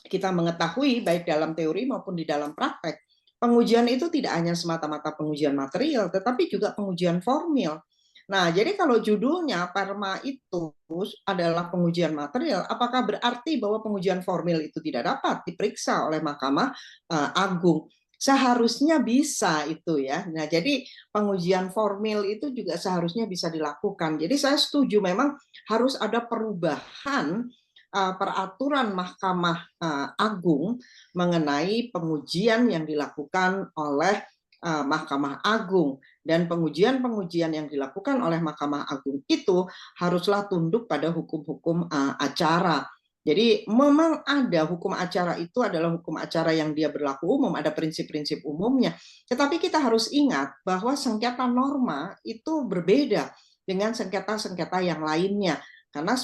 kita mengetahui baik dalam teori maupun di dalam praktek, pengujian itu tidak hanya semata-mata pengujian material, tetapi juga pengujian formil. Nah, jadi kalau judulnya Perma itu adalah pengujian material, apakah berarti bahwa pengujian formil itu tidak dapat diperiksa oleh Mahkamah Agung? Seharusnya bisa itu ya. Nah, jadi pengujian formil itu juga seharusnya bisa dilakukan. Jadi saya setuju memang harus ada perubahan peraturan Mahkamah Agung mengenai pengujian yang dilakukan oleh Mahkamah Agung, dan pengujian-pengujian yang dilakukan oleh Mahkamah Agung itu haruslah tunduk pada hukum-hukum acara. Jadi memang ada hukum acara, itu adalah hukum acara yang dia berlaku umum, ada prinsip-prinsip umumnya. Tetapi kita harus ingat bahwa sengketa norma itu berbeda dengan sengketa-sengketa yang lainnya. Karena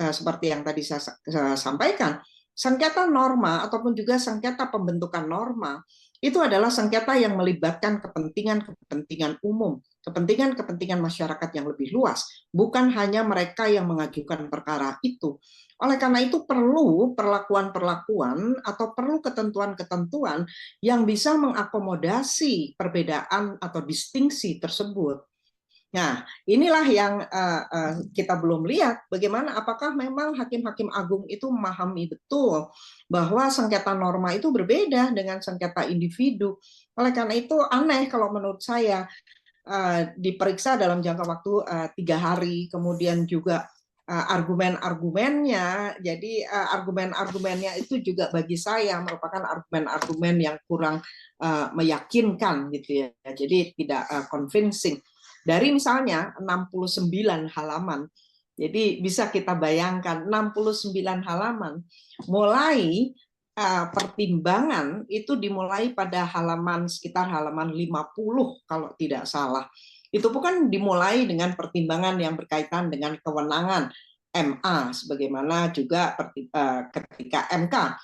seperti yang tadi saya sampaikan, sengketa norma ataupun juga sengketa pembentukan norma itu adalah sengketa yang melibatkan kepentingan-kepentingan umum, kepentingan-kepentingan masyarakat yang lebih luas, bukan hanya mereka yang mengajukan perkara itu. Oleh karena itu perlu perlakuan-perlakuan atau perlu ketentuan-ketentuan yang bisa mengakomodasi perbedaan atau distingsi tersebut. Nah, inilah yang kita belum lihat, bagaimana apakah memang hakim-hakim agung itu memahami betul bahwa sengketa norma itu berbeda dengan sengketa individu. Oleh karena itu aneh kalau menurut saya diperiksa dalam jangka waktu 3 hari, kemudian juga argumen-argumennya, jadi argumen-argumennya itu juga bagi saya merupakan argumen-argumen yang kurang meyakinkan gitu ya, jadi tidak convincing. Dari misalnya 69 halaman, jadi bisa kita bayangkan 69 halaman, mulai pertimbangan itu dimulai pada sekitar halaman 50 kalau tidak salah. Itu bukan dimulai dengan pertimbangan yang berkaitan dengan kewenangan MA, sebagaimana juga ketika MK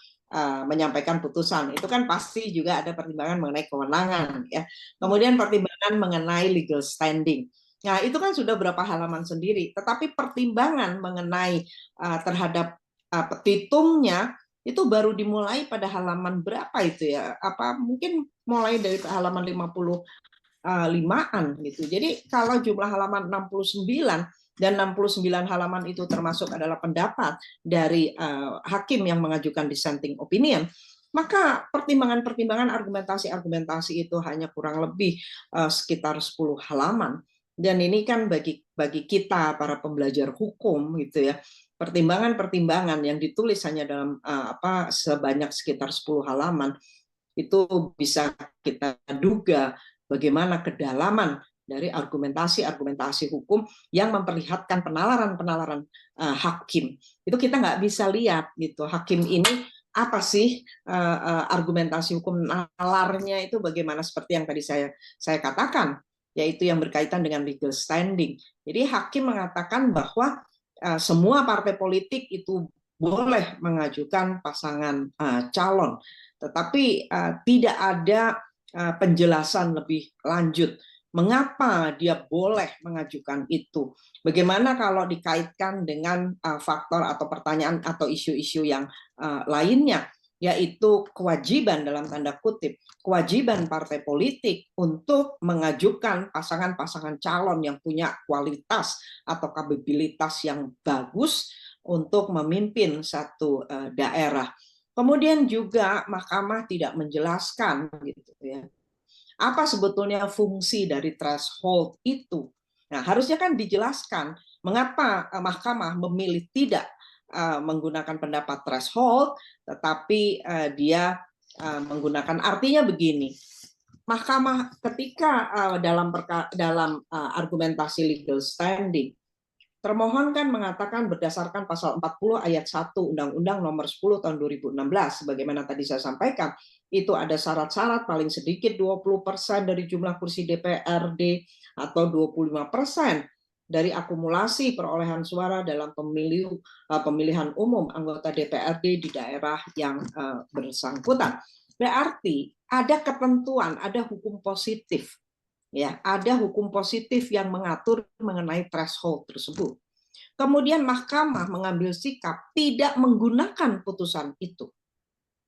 menyampaikan putusan, itu kan pasti juga ada pertimbangan mengenai kewenangan ya. Kemudian pertimbangan mengenai legal standing. Nah, itu kan sudah berapa halaman sendiri, tetapi pertimbangan mengenai terhadap petitumnya itu baru dimulai pada halaman berapa itu ya? Apa mungkin mulai dari halaman 55-an gitu. Jadi kalau jumlah halaman 69 dan 69 halaman itu termasuk adalah pendapat dari hakim yang mengajukan dissenting opinion, maka pertimbangan-pertimbangan argumentasi-argumentasi itu hanya kurang lebih sekitar 10 halaman. Dan ini kan bagi kita para pembelajar hukum gitu ya, pertimbangan-pertimbangan yang ditulis hanya dalam sebanyak sekitar 10 halaman itu bisa kita duga bagaimana kedalaman dari argumentasi-argumentasi hukum yang memperlihatkan penalaran-penalaran hakim. Itu kita nggak bisa lihat gitu, hakim ini apa sih argumentasi hukum nalarnya itu bagaimana, seperti yang tadi saya katakan, yaitu yang berkaitan dengan legal standing. Jadi hakim mengatakan bahwa semua partai politik itu boleh mengajukan pasangan calon, tetapi tidak ada penjelasan lebih lanjut mengapa dia boleh mengajukan itu. Bagaimana kalau dikaitkan dengan faktor atau pertanyaan atau isu-isu yang lainnya yaitu kewajiban dalam tanda kutip, kewajiban partai politik untuk mengajukan pasangan-pasangan calon yang punya kualitas atau kapabilitas yang bagus untuk memimpin satu daerah. Kemudian juga Mahkamah tidak menjelaskan gitu ya, apa sebetulnya fungsi dari threshold itu. Nah, harusnya kan dijelaskan mengapa Mahkamah memilih tidak menggunakan pendapat threshold, tetapi dia menggunakan, artinya begini. Mahkamah ketika dalam argumentasi legal standing, termohon kan mengatakan berdasarkan pasal 40 ayat 1 Undang-Undang nomor 10 tahun 2016, sebagaimana tadi saya sampaikan, itu ada syarat-syarat paling sedikit 20% dari jumlah kursi DPRD atau 25% dari akumulasi perolehan suara dalam pemilihan umum anggota DPRD di daerah yang bersangkutan. Berarti ada ketentuan, ada hukum positif. Ya, ada hukum positif yang mengatur mengenai threshold tersebut. Kemudian Mahkamah mengambil sikap tidak menggunakan putusan itu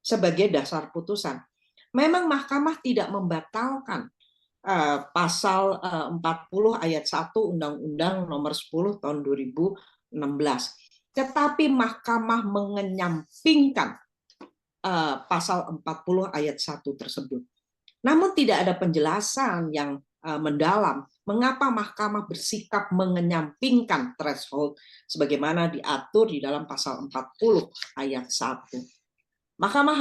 sebagai dasar putusan. Memang Mahkamah tidak membatalkan pasal 40 ayat 1 Undang-Undang nomor 10 tahun 2016. Tetapi Mahkamah mengenyampingkan pasal 40 ayat 1 tersebut. Namun tidak ada penjelasan yang mendalam mengapa Mahkamah bersikap mengenyampingkan threshold sebagaimana diatur di dalam pasal 40 ayat 1. Mahkamah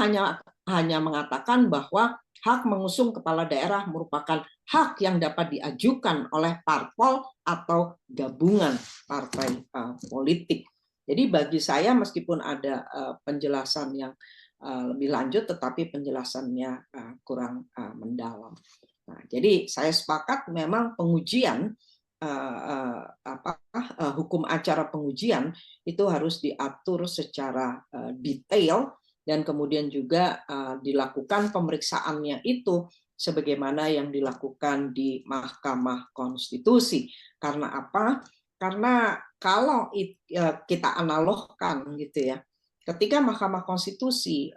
hanya mengatakan bahwa hak mengusung kepala daerah merupakan hak yang dapat diajukan oleh parpol atau gabungan partai politik. Jadi bagi saya meskipun ada penjelasan yang lebih lanjut, tetapi penjelasannya kurang mendalam. Nah, jadi saya sepakat memang pengujian hukum acara pengujian itu harus diatur secara detail dan kemudian juga dilakukan pemeriksaannya itu sebagaimana yang dilakukan di Mahkamah Konstitusi. Karena apa? Karena kalau kita analogkan gitu ya, ketika Mahkamah Konstitusi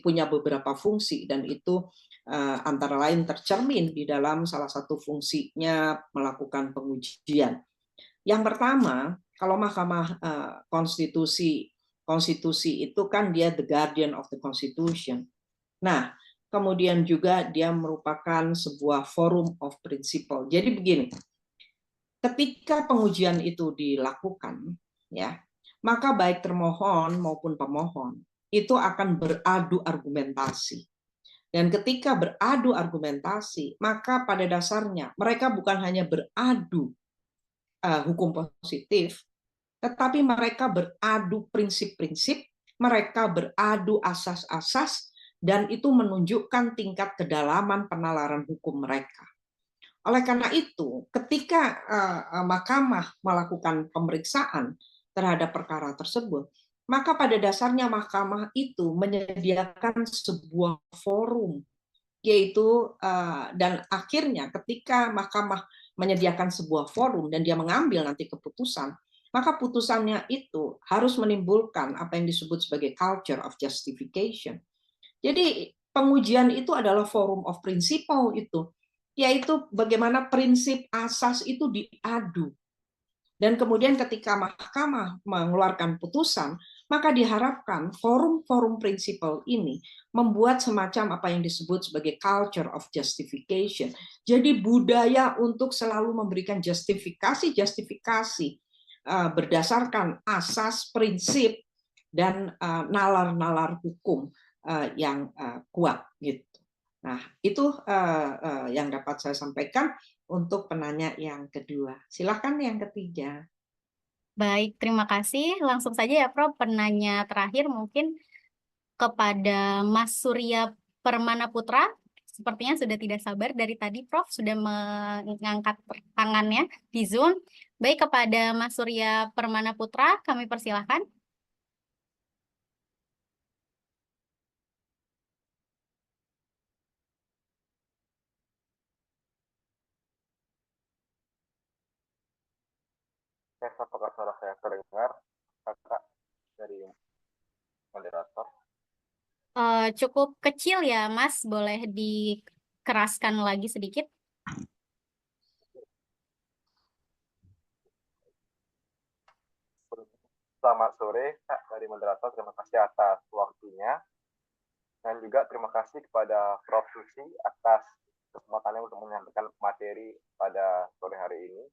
punya beberapa fungsi dan itu antara lain tercermin di dalam salah satu fungsinya melakukan pengujian. Yang pertama, kalau Mahkamah Konstitusi itu kan dia the guardian of the Constitution. Nah, kemudian juga dia merupakan sebuah forum of principle. Jadi begini, ketika pengujian itu dilakukan, ya, maka baik termohon maupun pemohon itu akan beradu argumentasi. Dan ketika beradu argumentasi, maka pada dasarnya mereka bukan hanya beradu hukum positif, tetapi mereka beradu prinsip-prinsip, mereka beradu asas-asas, dan itu menunjukkan tingkat kedalaman penalaran hukum mereka. Oleh karena itu, ketika Mahkamah melakukan pemeriksaan terhadap perkara tersebut, maka pada dasarnya Mahkamah itu menyediakan sebuah forum, yaitu dan akhirnya ketika Mahkamah menyediakan sebuah forum dan dia mengambil nanti keputusan, maka putusannya itu harus menimbulkan apa yang disebut sebagai culture of justification. Jadi pengujian itu adalah forum of principle itu, yaitu bagaimana prinsip asas itu diadu. Dan kemudian ketika Mahkamah mengeluarkan putusan, maka diharapkan forum-forum prinsipal ini membuat semacam apa yang disebut sebagai culture of justification. Jadi budaya untuk selalu memberikan justifikasi berdasarkan asas, prinsip, dan nalar-nalar hukum yang kuat gitu. Nah, itu yang dapat saya sampaikan untuk penanya yang kedua. Silakan yang ketiga. Baik, terima kasih. Langsung saja ya, Prof. Penanya terakhir mungkin kepada Mas Surya Permana Putra. Sepertinya sudah tidak sabar dari tadi, Prof. Sudah mengangkat tangannya di Zoom. Baik, kepada Mas Surya Permana Putra, kami persilahkan. Apakah suara saya terdengar, kakak dari moderator? Cukup kecil ya, Mas. Boleh dikeraskan lagi sedikit? Selamat sore, Kak, dari moderator. Terima kasih atas waktunya. Dan juga terima kasih kepada Prof. Susi atas kesempatannya untuk menyampaikan materi pada sore hari ini.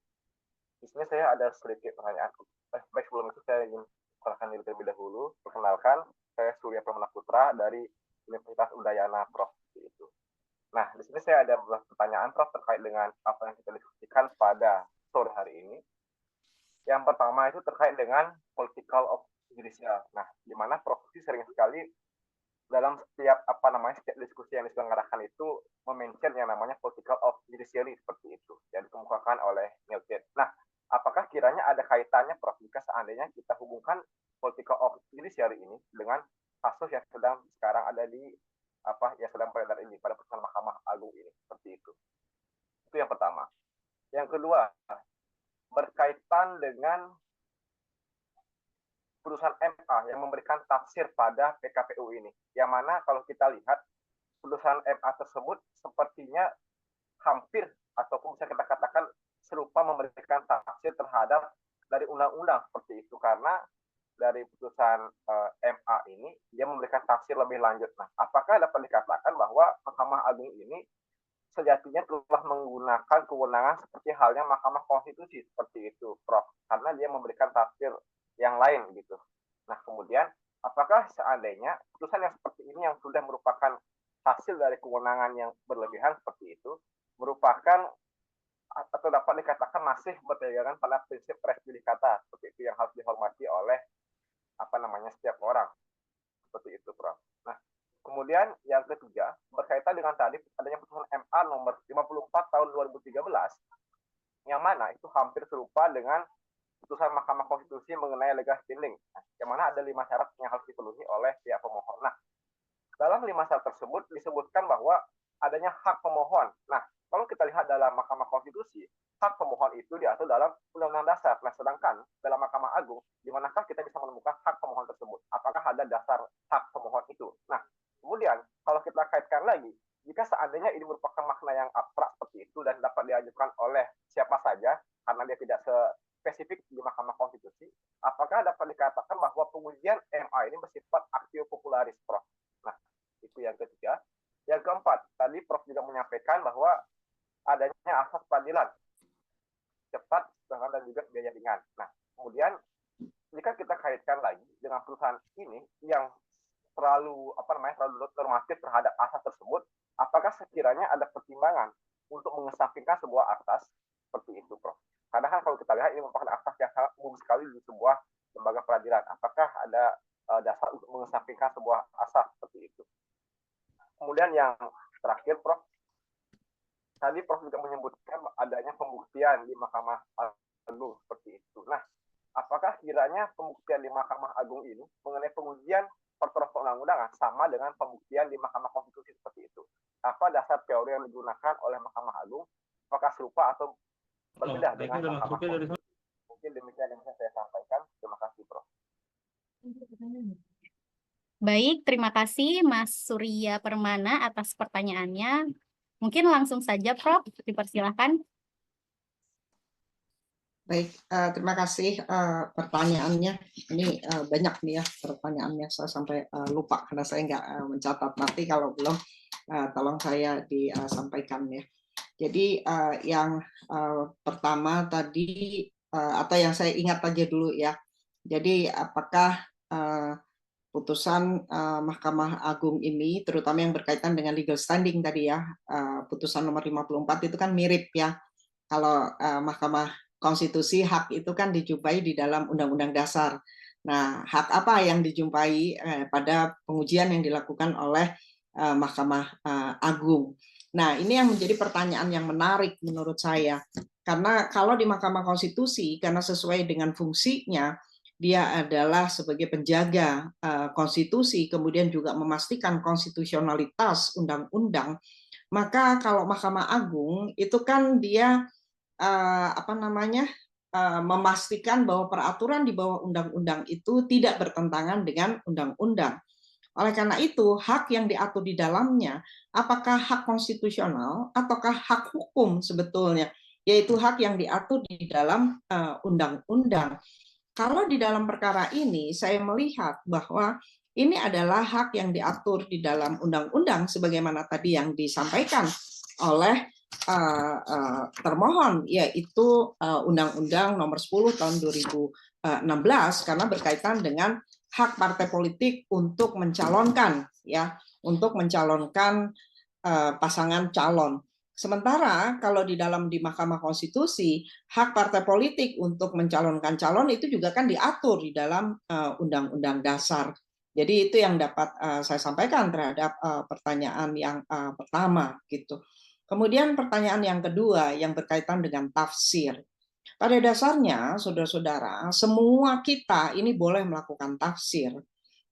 Di sini saya ada sedikit pertanyaan. Baik, sebelum itu saya ingin perkenalkan diri terlebih dahulu. Perkenalkan, saya Surya Permana Putra dari Universitas Udayana, Prof. Itu. Nah, di sini saya ada beberapa pertanyaan, Prof, terkait dengan apa yang kita diskusikan pada sore hari ini. Yang pertama itu terkait dengan political of judicial. Nah, di mana Prof. sering sekali dalam setiap setiap diskusi yang diselenggarakan itu mention yang namanya political of judiciary seperti itu yang dikemukakan oleh Milton. Nah, apakah kiranya ada kaitannya, Prof, jika seandainya kita hubungkan political of judiciary ini dengan kasus yang sedang sekarang ada di yang sedang beredar ini pada putusan Mahkamah Agung ini seperti itu. Itu yang pertama. Yang kedua, berkaitan dengan putusan MA yang memberikan tafsir pada PKPU ini. Yang mana kalau kita lihat putusan MA tersebut sepertinya hampir ataupun bisa kita katakan serupa memberikan tafsir terhadap dari undang-undang seperti itu, karena dari putusan MA ini dia memberikan tafsir lebih lanjut. Nah, apakah dapat dikatakan bahwa Mahkamah Agung ini sejatinya telah menggunakan kewenangan seperti halnya Mahkamah Konstitusi seperti itu, Prof, karena dia memberikan tafsir yang lain gitu. Nah, kemudian apakah seandainya putusan yang seperti ini yang sudah merupakan hasil dari kewenangan yang berlebihan seperti itu merupakan atau dapat dikatakan masih berpegangan pada prinsip res judicata seperti itu yang harus dihormati oleh setiap orang seperti itu, Prof. Nah, kemudian yang ketiga berkaitan dengan tadi adanya putusan MA nomor 54 tahun 2013 yang mana itu hampir serupa dengan putusan Mahkamah Konstitusi mengenai legal standing, yang mana ada 5 syarat yang harus dipenuhi oleh pihak pemohon. Nah, dalam 5 syarat tersebut disebutkan bahwa adanya hak pemohon. Nah, kalau kita lihat dalam Mahkamah Konstitusi, hak pemohon itu diatur dalam Undang-Undang Dasar. Nah, sedangkan dalam Mahkamah Agung, di manakah kita bisa menemukan hak pemohon tersebut? Apakah ada dasar hak pemohon itu? Nah, kemudian kalau kita kaitkan lagi, jika seandainya ini merupakan makna yang abstrak seperti itu dan dapat diajukan oleh siapa saja, karena dia tidak spesifik di Mahkamah Konstitusi, apakah dapat dikatakan bahwa pengujian MA ini bersifat aktio popularis, Prof? Nah, itu yang ketiga. Yang keempat, tadi Prof juga menyampaikan bahwa adanya asas peradilan cepat, sedangkan dan juga biaya ringan. Nah, kemudian jika kita kaitkan lagi dengan perusahaan ini yang terlalu normatif terhadap asas tersebut, apakah sekiranya ada pertimbangan untuk mengesampingkan sebuah asas seperti itu, Prof? Karena kan kalau kita lihat ini merupakan asas yang sangat umum sekali di sebuah lembaga peradilan. Apakah ada dasar untuk mengesampingkan sebuah asas seperti itu? Kemudian yang terakhir, Prof, tadi Prof juga menyebutkan adanya pembuktian di Mahkamah Agung seperti itu. Nah, apakah kiranya pembuktian di Mahkamah Agung ini mengenai pengujian peraturan perundang-undangan sama dengan pembuktian di Mahkamah Konstitusi seperti itu? Apa dasar teori yang digunakan oleh Mahkamah Agung? Apakah serupa atau berbeda dengan Mahkamah Konstitusi? Mungkin demikian yang bisa saya sampaikan. Terima kasih, Prof. Baik, terima kasih Mas Surya Permana atas pertanyaannya. Mungkin langsung saja, Prof, dipersilakan. Baik, terima kasih pertanyaannya. Ini banyak nih ya pertanyaannya, saya sampai lupa karena saya nggak mencatat. Nanti kalau belum, tolong saya disampaikan ya. Jadi yang pertama tadi, atau yang saya ingat aja dulu ya. Jadi apakah putusan Mahkamah Agung ini, terutama yang berkaitan dengan legal standing tadi ya, putusan nomor 54 itu kan mirip ya. Kalau Mahkamah Konstitusi, hak itu kan dijumpai di dalam Undang-Undang Dasar. Nah, hak apa yang dijumpai pada pengujian yang dilakukan oleh Mahkamah Agung? Nah, ini yang menjadi pertanyaan yang menarik menurut saya. Karena kalau di Mahkamah Konstitusi, karena sesuai dengan fungsinya, dia adalah sebagai penjaga konstitusi, kemudian juga memastikan konstitusionalitas undang-undang, maka kalau Mahkamah Agung itu kan dia memastikan bahwa peraturan di bawah undang-undang itu tidak bertentangan dengan undang-undang. Oleh karena itu, hak yang diatur di dalamnya, apakah hak konstitusional ataukah hak hukum sebetulnya, yaitu hak yang diatur di dalam undang-undang. Kalau di dalam perkara ini, saya melihat bahwa ini adalah hak yang diatur di dalam undang-undang, sebagaimana tadi yang disampaikan oleh termohon, yaitu Undang-Undang Nomor 10 Tahun 2016, karena berkaitan dengan hak partai politik untuk mencalonkan, pasangan calon. Sementara kalau di Mahkamah Konstitusi, hak partai politik untuk mencalonkan calon itu juga kan diatur di dalam Undang-Undang Dasar. Jadi itu yang dapat saya sampaikan terhadap pertanyaan yang pertama gitu. Kemudian pertanyaan yang kedua yang berkaitan dengan tafsir. Pada dasarnya, saudara-saudara, semua kita ini boleh melakukan tafsir.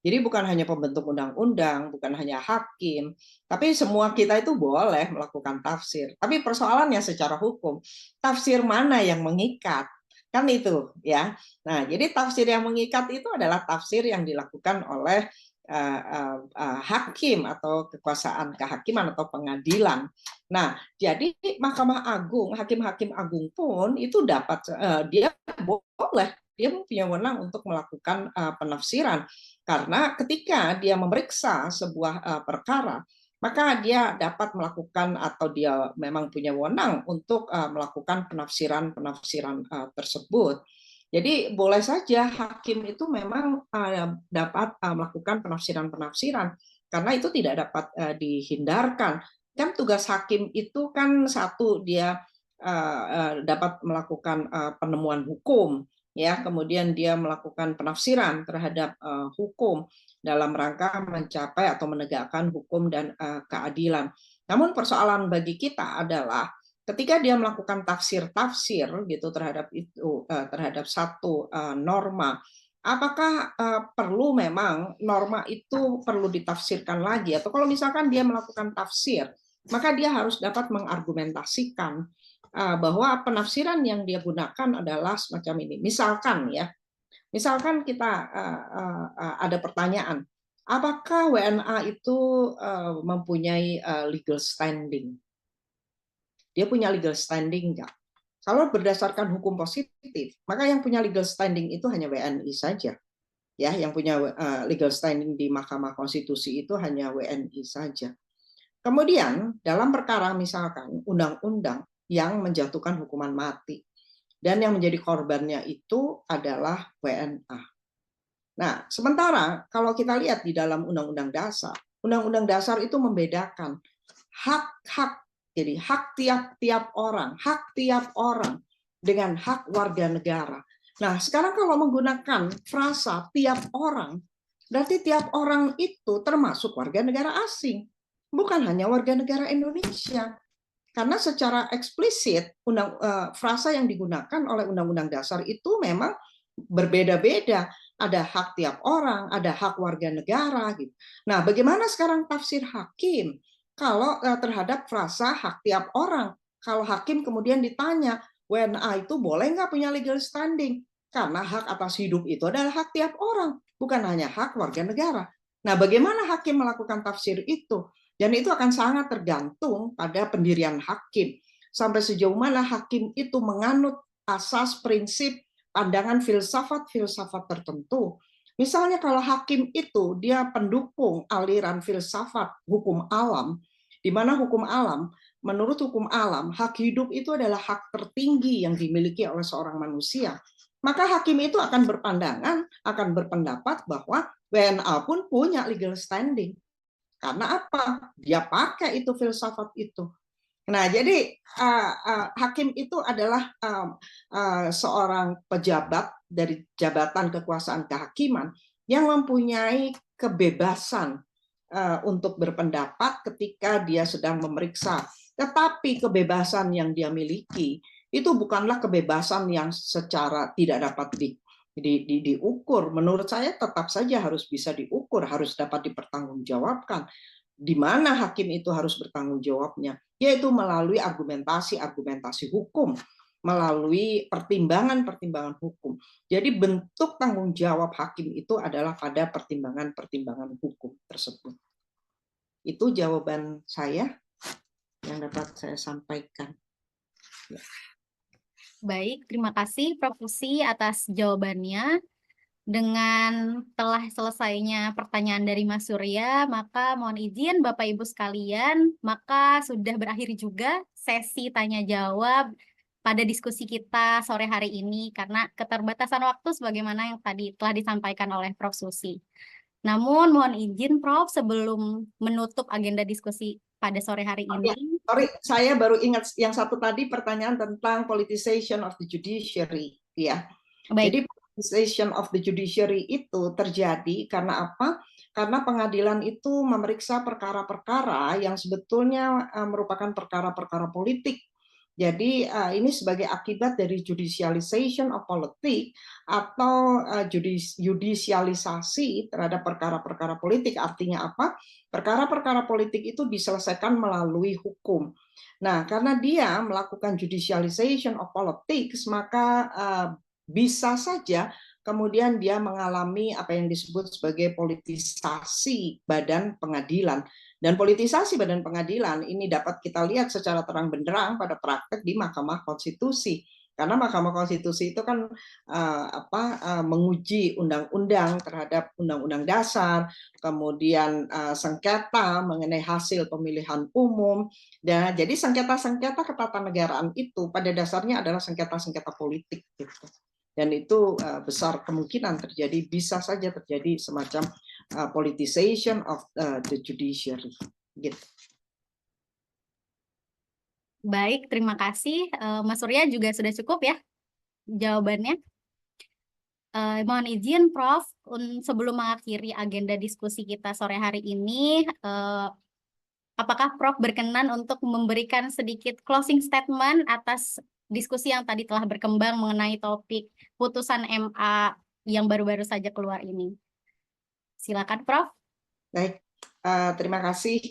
Jadi bukan hanya pembentuk undang-undang, bukan hanya hakim, tapi semua kita itu boleh melakukan tafsir. Tapi persoalannya secara hukum, tafsir mana yang mengikat? Kan itu, ya. Nah, jadi tafsir yang mengikat itu adalah tafsir yang dilakukan oleh hakim atau kekuasaan kehakiman atau pengadilan. Nah, jadi Mahkamah Agung, hakim-hakim agung pun itu dapat dia punya wewenang untuk melakukan penafsiran, karena ketika dia memeriksa sebuah perkara, maka dia dapat melakukan atau dia memang punya wewenang untuk melakukan penafsiran tersebut. Jadi boleh saja hakim itu memang dapat melakukan penafsiran karena itu tidak dapat dihindarkan. Kan tugas hakim itu kan satu, dia dapat melakukan penemuan hukum, ya, kemudian dia melakukan penafsiran terhadap hukum dalam rangka mencapai atau menegakkan hukum dan keadilan. Namun persoalan bagi kita adalah ketika dia melakukan tafsir gitu terhadap satu norma, apakah perlu memang norma itu perlu ditafsirkan lagi, atau kalau misalkan dia melakukan tafsir, maka dia harus dapat mengargumentasikan bahwa penafsiran yang dia gunakan adalah semacam ini. Misalkan kita ada pertanyaan, apakah WNA itu mempunyai legal standing? Dia punya legal standing nggak? Kalau berdasarkan hukum positif, maka yang punya legal standing itu hanya WNI saja. Ya, yang punya legal standing di Mahkamah Konstitusi itu hanya WNI saja. Kemudian dalam perkara misalkan undang-undang yang menjatuhkan hukuman mati dan yang menjadi korbannya itu adalah WNA. Nah, sementara kalau kita lihat di dalam Undang-Undang Dasar itu membedakan hak-hak. Jadi hak tiap-tiap orang, dengan hak warga negara. Nah, sekarang kalau menggunakan frasa tiap orang, berarti tiap orang itu termasuk warga negara asing, bukan hanya warga negara Indonesia. Karena secara eksplisit frasa yang digunakan oleh Undang-Undang Dasar itu memang berbeda-beda. Ada hak tiap orang, ada hak warga negara gitu. Nah, bagaimana sekarang tafsir hakim kalau terhadap frasa hak tiap orang? Kalau hakim kemudian ditanya, WNA itu boleh nggak punya legal standing? Karena hak atas hidup itu adalah hak tiap orang, bukan hanya hak warga negara. Nah, bagaimana hakim melakukan tafsir itu? Dan itu akan sangat tergantung pada pendirian hakim. Sampai sejauh mana hakim itu menganut asas prinsip pandangan filsafat tertentu. Misalnya kalau hakim itu dia pendukung aliran filsafat hukum alam, di mana menurut hukum alam, hak hidup itu adalah hak tertinggi yang dimiliki oleh seorang manusia, maka hakim itu akan berpendapat bahwa WNA pun punya legal standing. Karena apa? Dia pakai itu filsafat itu. Nah, jadi hakim itu adalah seorang pejabat dari jabatan kekuasaan kehakiman yang mempunyai kebebasan untuk berpendapat ketika dia sedang memeriksa. Tetapi kebebasan yang dia miliki itu bukanlah kebebasan yang secara tidak dapat diukur. Menurut saya tetap saja harus bisa diukur, harus dapat dipertanggungjawabkan. Di mana hakim itu harus bertanggung jawabnya, yaitu melalui argumentasi hukum. melalui pertimbangan-pertimbangan hukum. Jadi bentuk tanggung jawab hakim itu adalah pada pertimbangan-pertimbangan hukum tersebut. Itu jawaban saya yang dapat saya sampaikan. Ya. Baik, terima kasih Prof. Usi atas jawabannya. Dengan telah selesainya pertanyaan dari Mas Surya, maka mohon izin Bapak Ibu sekalian, maka sudah berakhir juga sesi tanya jawab pada diskusi kita sore hari ini karena keterbatasan waktu sebagaimana yang tadi telah disampaikan oleh Prof. Susi. Namun mohon izin Prof, sebelum menutup agenda diskusi pada sore hari ini. Sorry, saya baru ingat yang satu tadi pertanyaan tentang politicization of the judiciary, ya. Baik. Jadi politicization of the judiciary itu terjadi karena apa? Karena pengadilan itu memeriksa perkara-perkara yang sebetulnya merupakan perkara-perkara politik. Jadi ini sebagai akibat dari judicialization of politics atau judisialisasi terhadap perkara-perkara politik. Artinya apa? Perkara-perkara politik itu diselesaikan melalui hukum. Nah, karena dia melakukan judicialization of politics, maka bisa saja kemudian dia mengalami apa yang disebut sebagai politisasi badan pengadilan. Dan politisasi badan pengadilan ini dapat kita lihat secara terang benderang pada praktek di Mahkamah Konstitusi. Karena Mahkamah Konstitusi itu kan menguji undang-undang terhadap undang-undang dasar, kemudian sengketa mengenai hasil pemilihan umum. Dan jadi sengketa-sengketa ketatanegaraan itu pada dasarnya adalah sengketa-sengketa politik gitu. Dan itu besar kemungkinan terjadi, bisa saja terjadi semacam politicization of the judiciary. Gitu. Baik, terima kasih. Mas Surya juga sudah cukup ya jawabannya. Mohon izin Prof, sebelum mengakhiri agenda diskusi kita sore hari ini, apakah Prof berkenan untuk memberikan sedikit closing statement atas diskusi yang tadi telah berkembang mengenai topik putusan MA yang baru-baru saja keluar ini? Silakan Prof. Baik, terima kasih.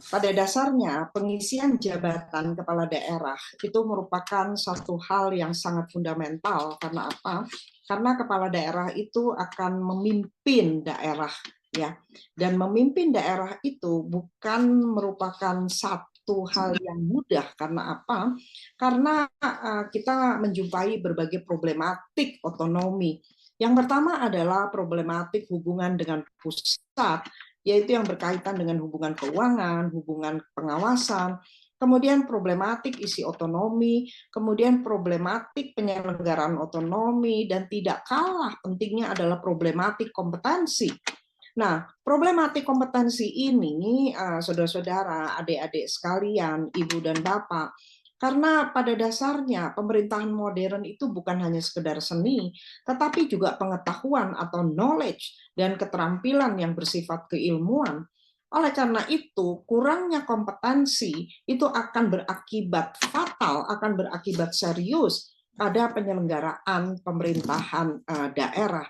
Pada dasarnya pengisian jabatan kepala daerah itu merupakan satu hal yang sangat fundamental. Karena apa? Karena kepala daerah itu akan memimpin daerah, ya. Dan memimpin daerah itu bukan merupakan satu hal yang mudah. Karena apa? Karena kita menjumpai berbagai problematik otonomi. Yang pertama adalah problematik hubungan dengan pusat, yaitu yang berkaitan dengan hubungan keuangan, hubungan pengawasan, kemudian problematik isi otonomi, kemudian problematik penyelenggaraan otonomi, dan tidak kalah pentingnya adalah problematik kompetensi. Nah, problematik kompetensi ini, saudara-saudara, adik-adik sekalian, ibu dan bapak, karena pada dasarnya pemerintahan modern itu bukan hanya sekedar seni, tetapi juga pengetahuan atau knowledge dan keterampilan yang bersifat keilmuan. Oleh karena itu, kurangnya kompetensi itu akan berakibat fatal, akan berakibat serius pada penyelenggaraan pemerintahan daerah.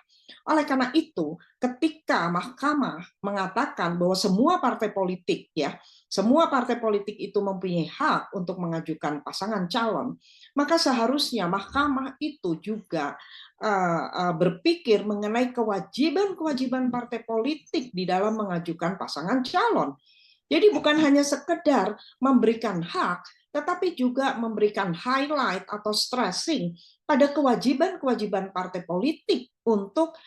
Oleh karena itu, ketika mahkamah mengatakan bahwa semua partai politik, ya, semua partai politik itu mempunyai hak untuk mengajukan pasangan calon, maka seharusnya mahkamah itu juga berpikir mengenai kewajiban-kewajiban partai politik di dalam mengajukan pasangan calon. Jadi bukan hanya sekedar memberikan hak, tetapi juga memberikan highlight atau stressing pada kewajiban-kewajiban partai politik untuk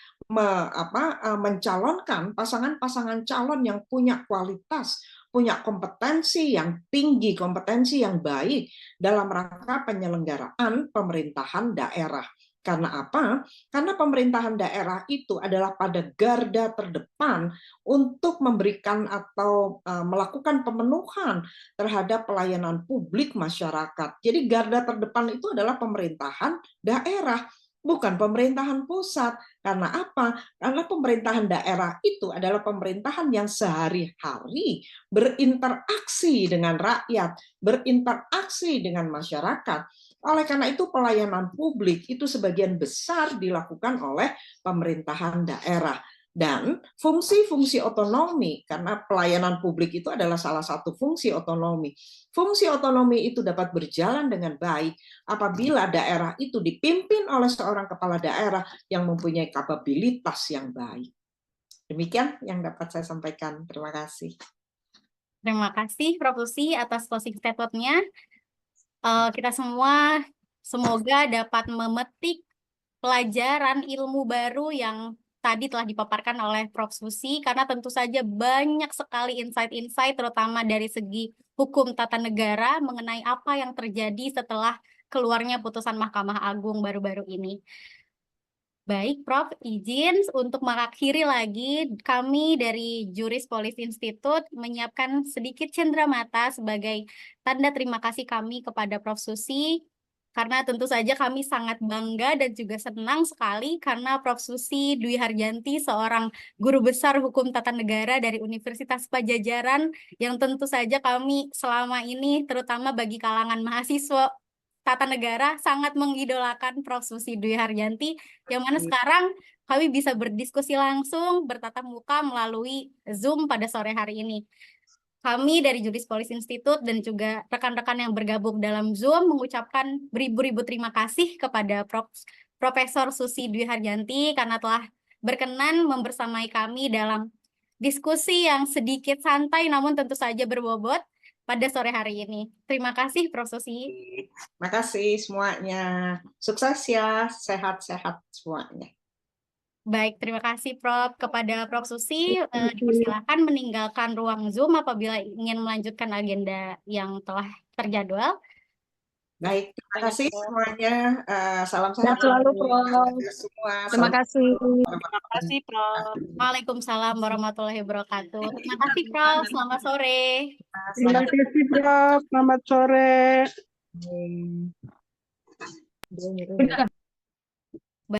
mencalonkan pasangan-pasangan calon yang punya kualitas, punya kompetensi yang tinggi, kompetensi yang baik dalam rangka penyelenggaraan pemerintahan daerah. Karena apa? Karena pemerintahan daerah itu adalah pada garda terdepan untuk memberikan atau melakukan pemenuhan terhadap pelayanan publik masyarakat. Jadi garda terdepan itu adalah pemerintahan daerah, bukan pemerintahan pusat. Karena apa? Karena pemerintahan daerah itu adalah pemerintahan yang sehari-hari berinteraksi dengan rakyat, berinteraksi dengan masyarakat. Oleh karena itu pelayanan publik itu sebagian besar dilakukan oleh pemerintahan daerah. Dan fungsi-fungsi otonomi, karena pelayanan publik itu adalah salah satu fungsi otonomi. Fungsi otonomi itu dapat berjalan dengan baik apabila daerah itu dipimpin oleh seorang kepala daerah yang mempunyai kapabilitas yang baik. Demikian yang dapat saya sampaikan. Terima kasih. Terima kasih Prof. Susi atas closing statement-nya. Kita semua semoga dapat memetik pelajaran ilmu baru yang tadi telah dipaparkan oleh Prof. Susi, karena tentu saja banyak sekali insight-insight, terutama dari segi hukum tata negara mengenai apa yang terjadi setelah keluarnya putusan Mahkamah Agung baru-baru ini. Baik, Prof, izin untuk mengakhiri lagi, kami dari Juris Police Institute menyiapkan sedikit cenderamata sebagai tanda terima kasih kami kepada Prof. Susi, karena tentu saja kami sangat bangga dan juga senang sekali karena Prof. Susi Dwi Harjanti, seorang guru besar hukum tata negara dari Universitas Pajajaran, yang tentu saja kami selama ini, terutama bagi kalangan mahasiswa tata negara, sangat mengidolakan Prof. Susi Dwi Harjanti, yang mana sekarang kami bisa berdiskusi langsung, bertatap muka melalui Zoom pada sore hari ini. Kami dari Juris Police Institute dan juga rekan-rekan yang bergabung dalam Zoom mengucapkan beribu-ribu terima kasih kepada Profesor Susi Dwi Harjanti karena telah berkenan membersamai kami dalam diskusi yang sedikit santai namun tentu saja berbobot pada sore hari ini. Terima kasih Prof. Susi. Terima kasih semuanya. Sukses ya, sehat-sehat semuanya. Baik, terima kasih Prof. Kepada Prof. Susi, dipersilakan meninggalkan ruang Zoom apabila ingin melanjutkan agenda yang telah terjadwal. Baik, terima kasih semuanya. Salam sehat selalu, Prof. Semua. Terima kasih. Terima kasih, Prof. Waalaikumsalam warahmatullahi wabarakatuh. Terima kasih Prof. Selamat sore. Terima kasih, Prof. Selamat sore.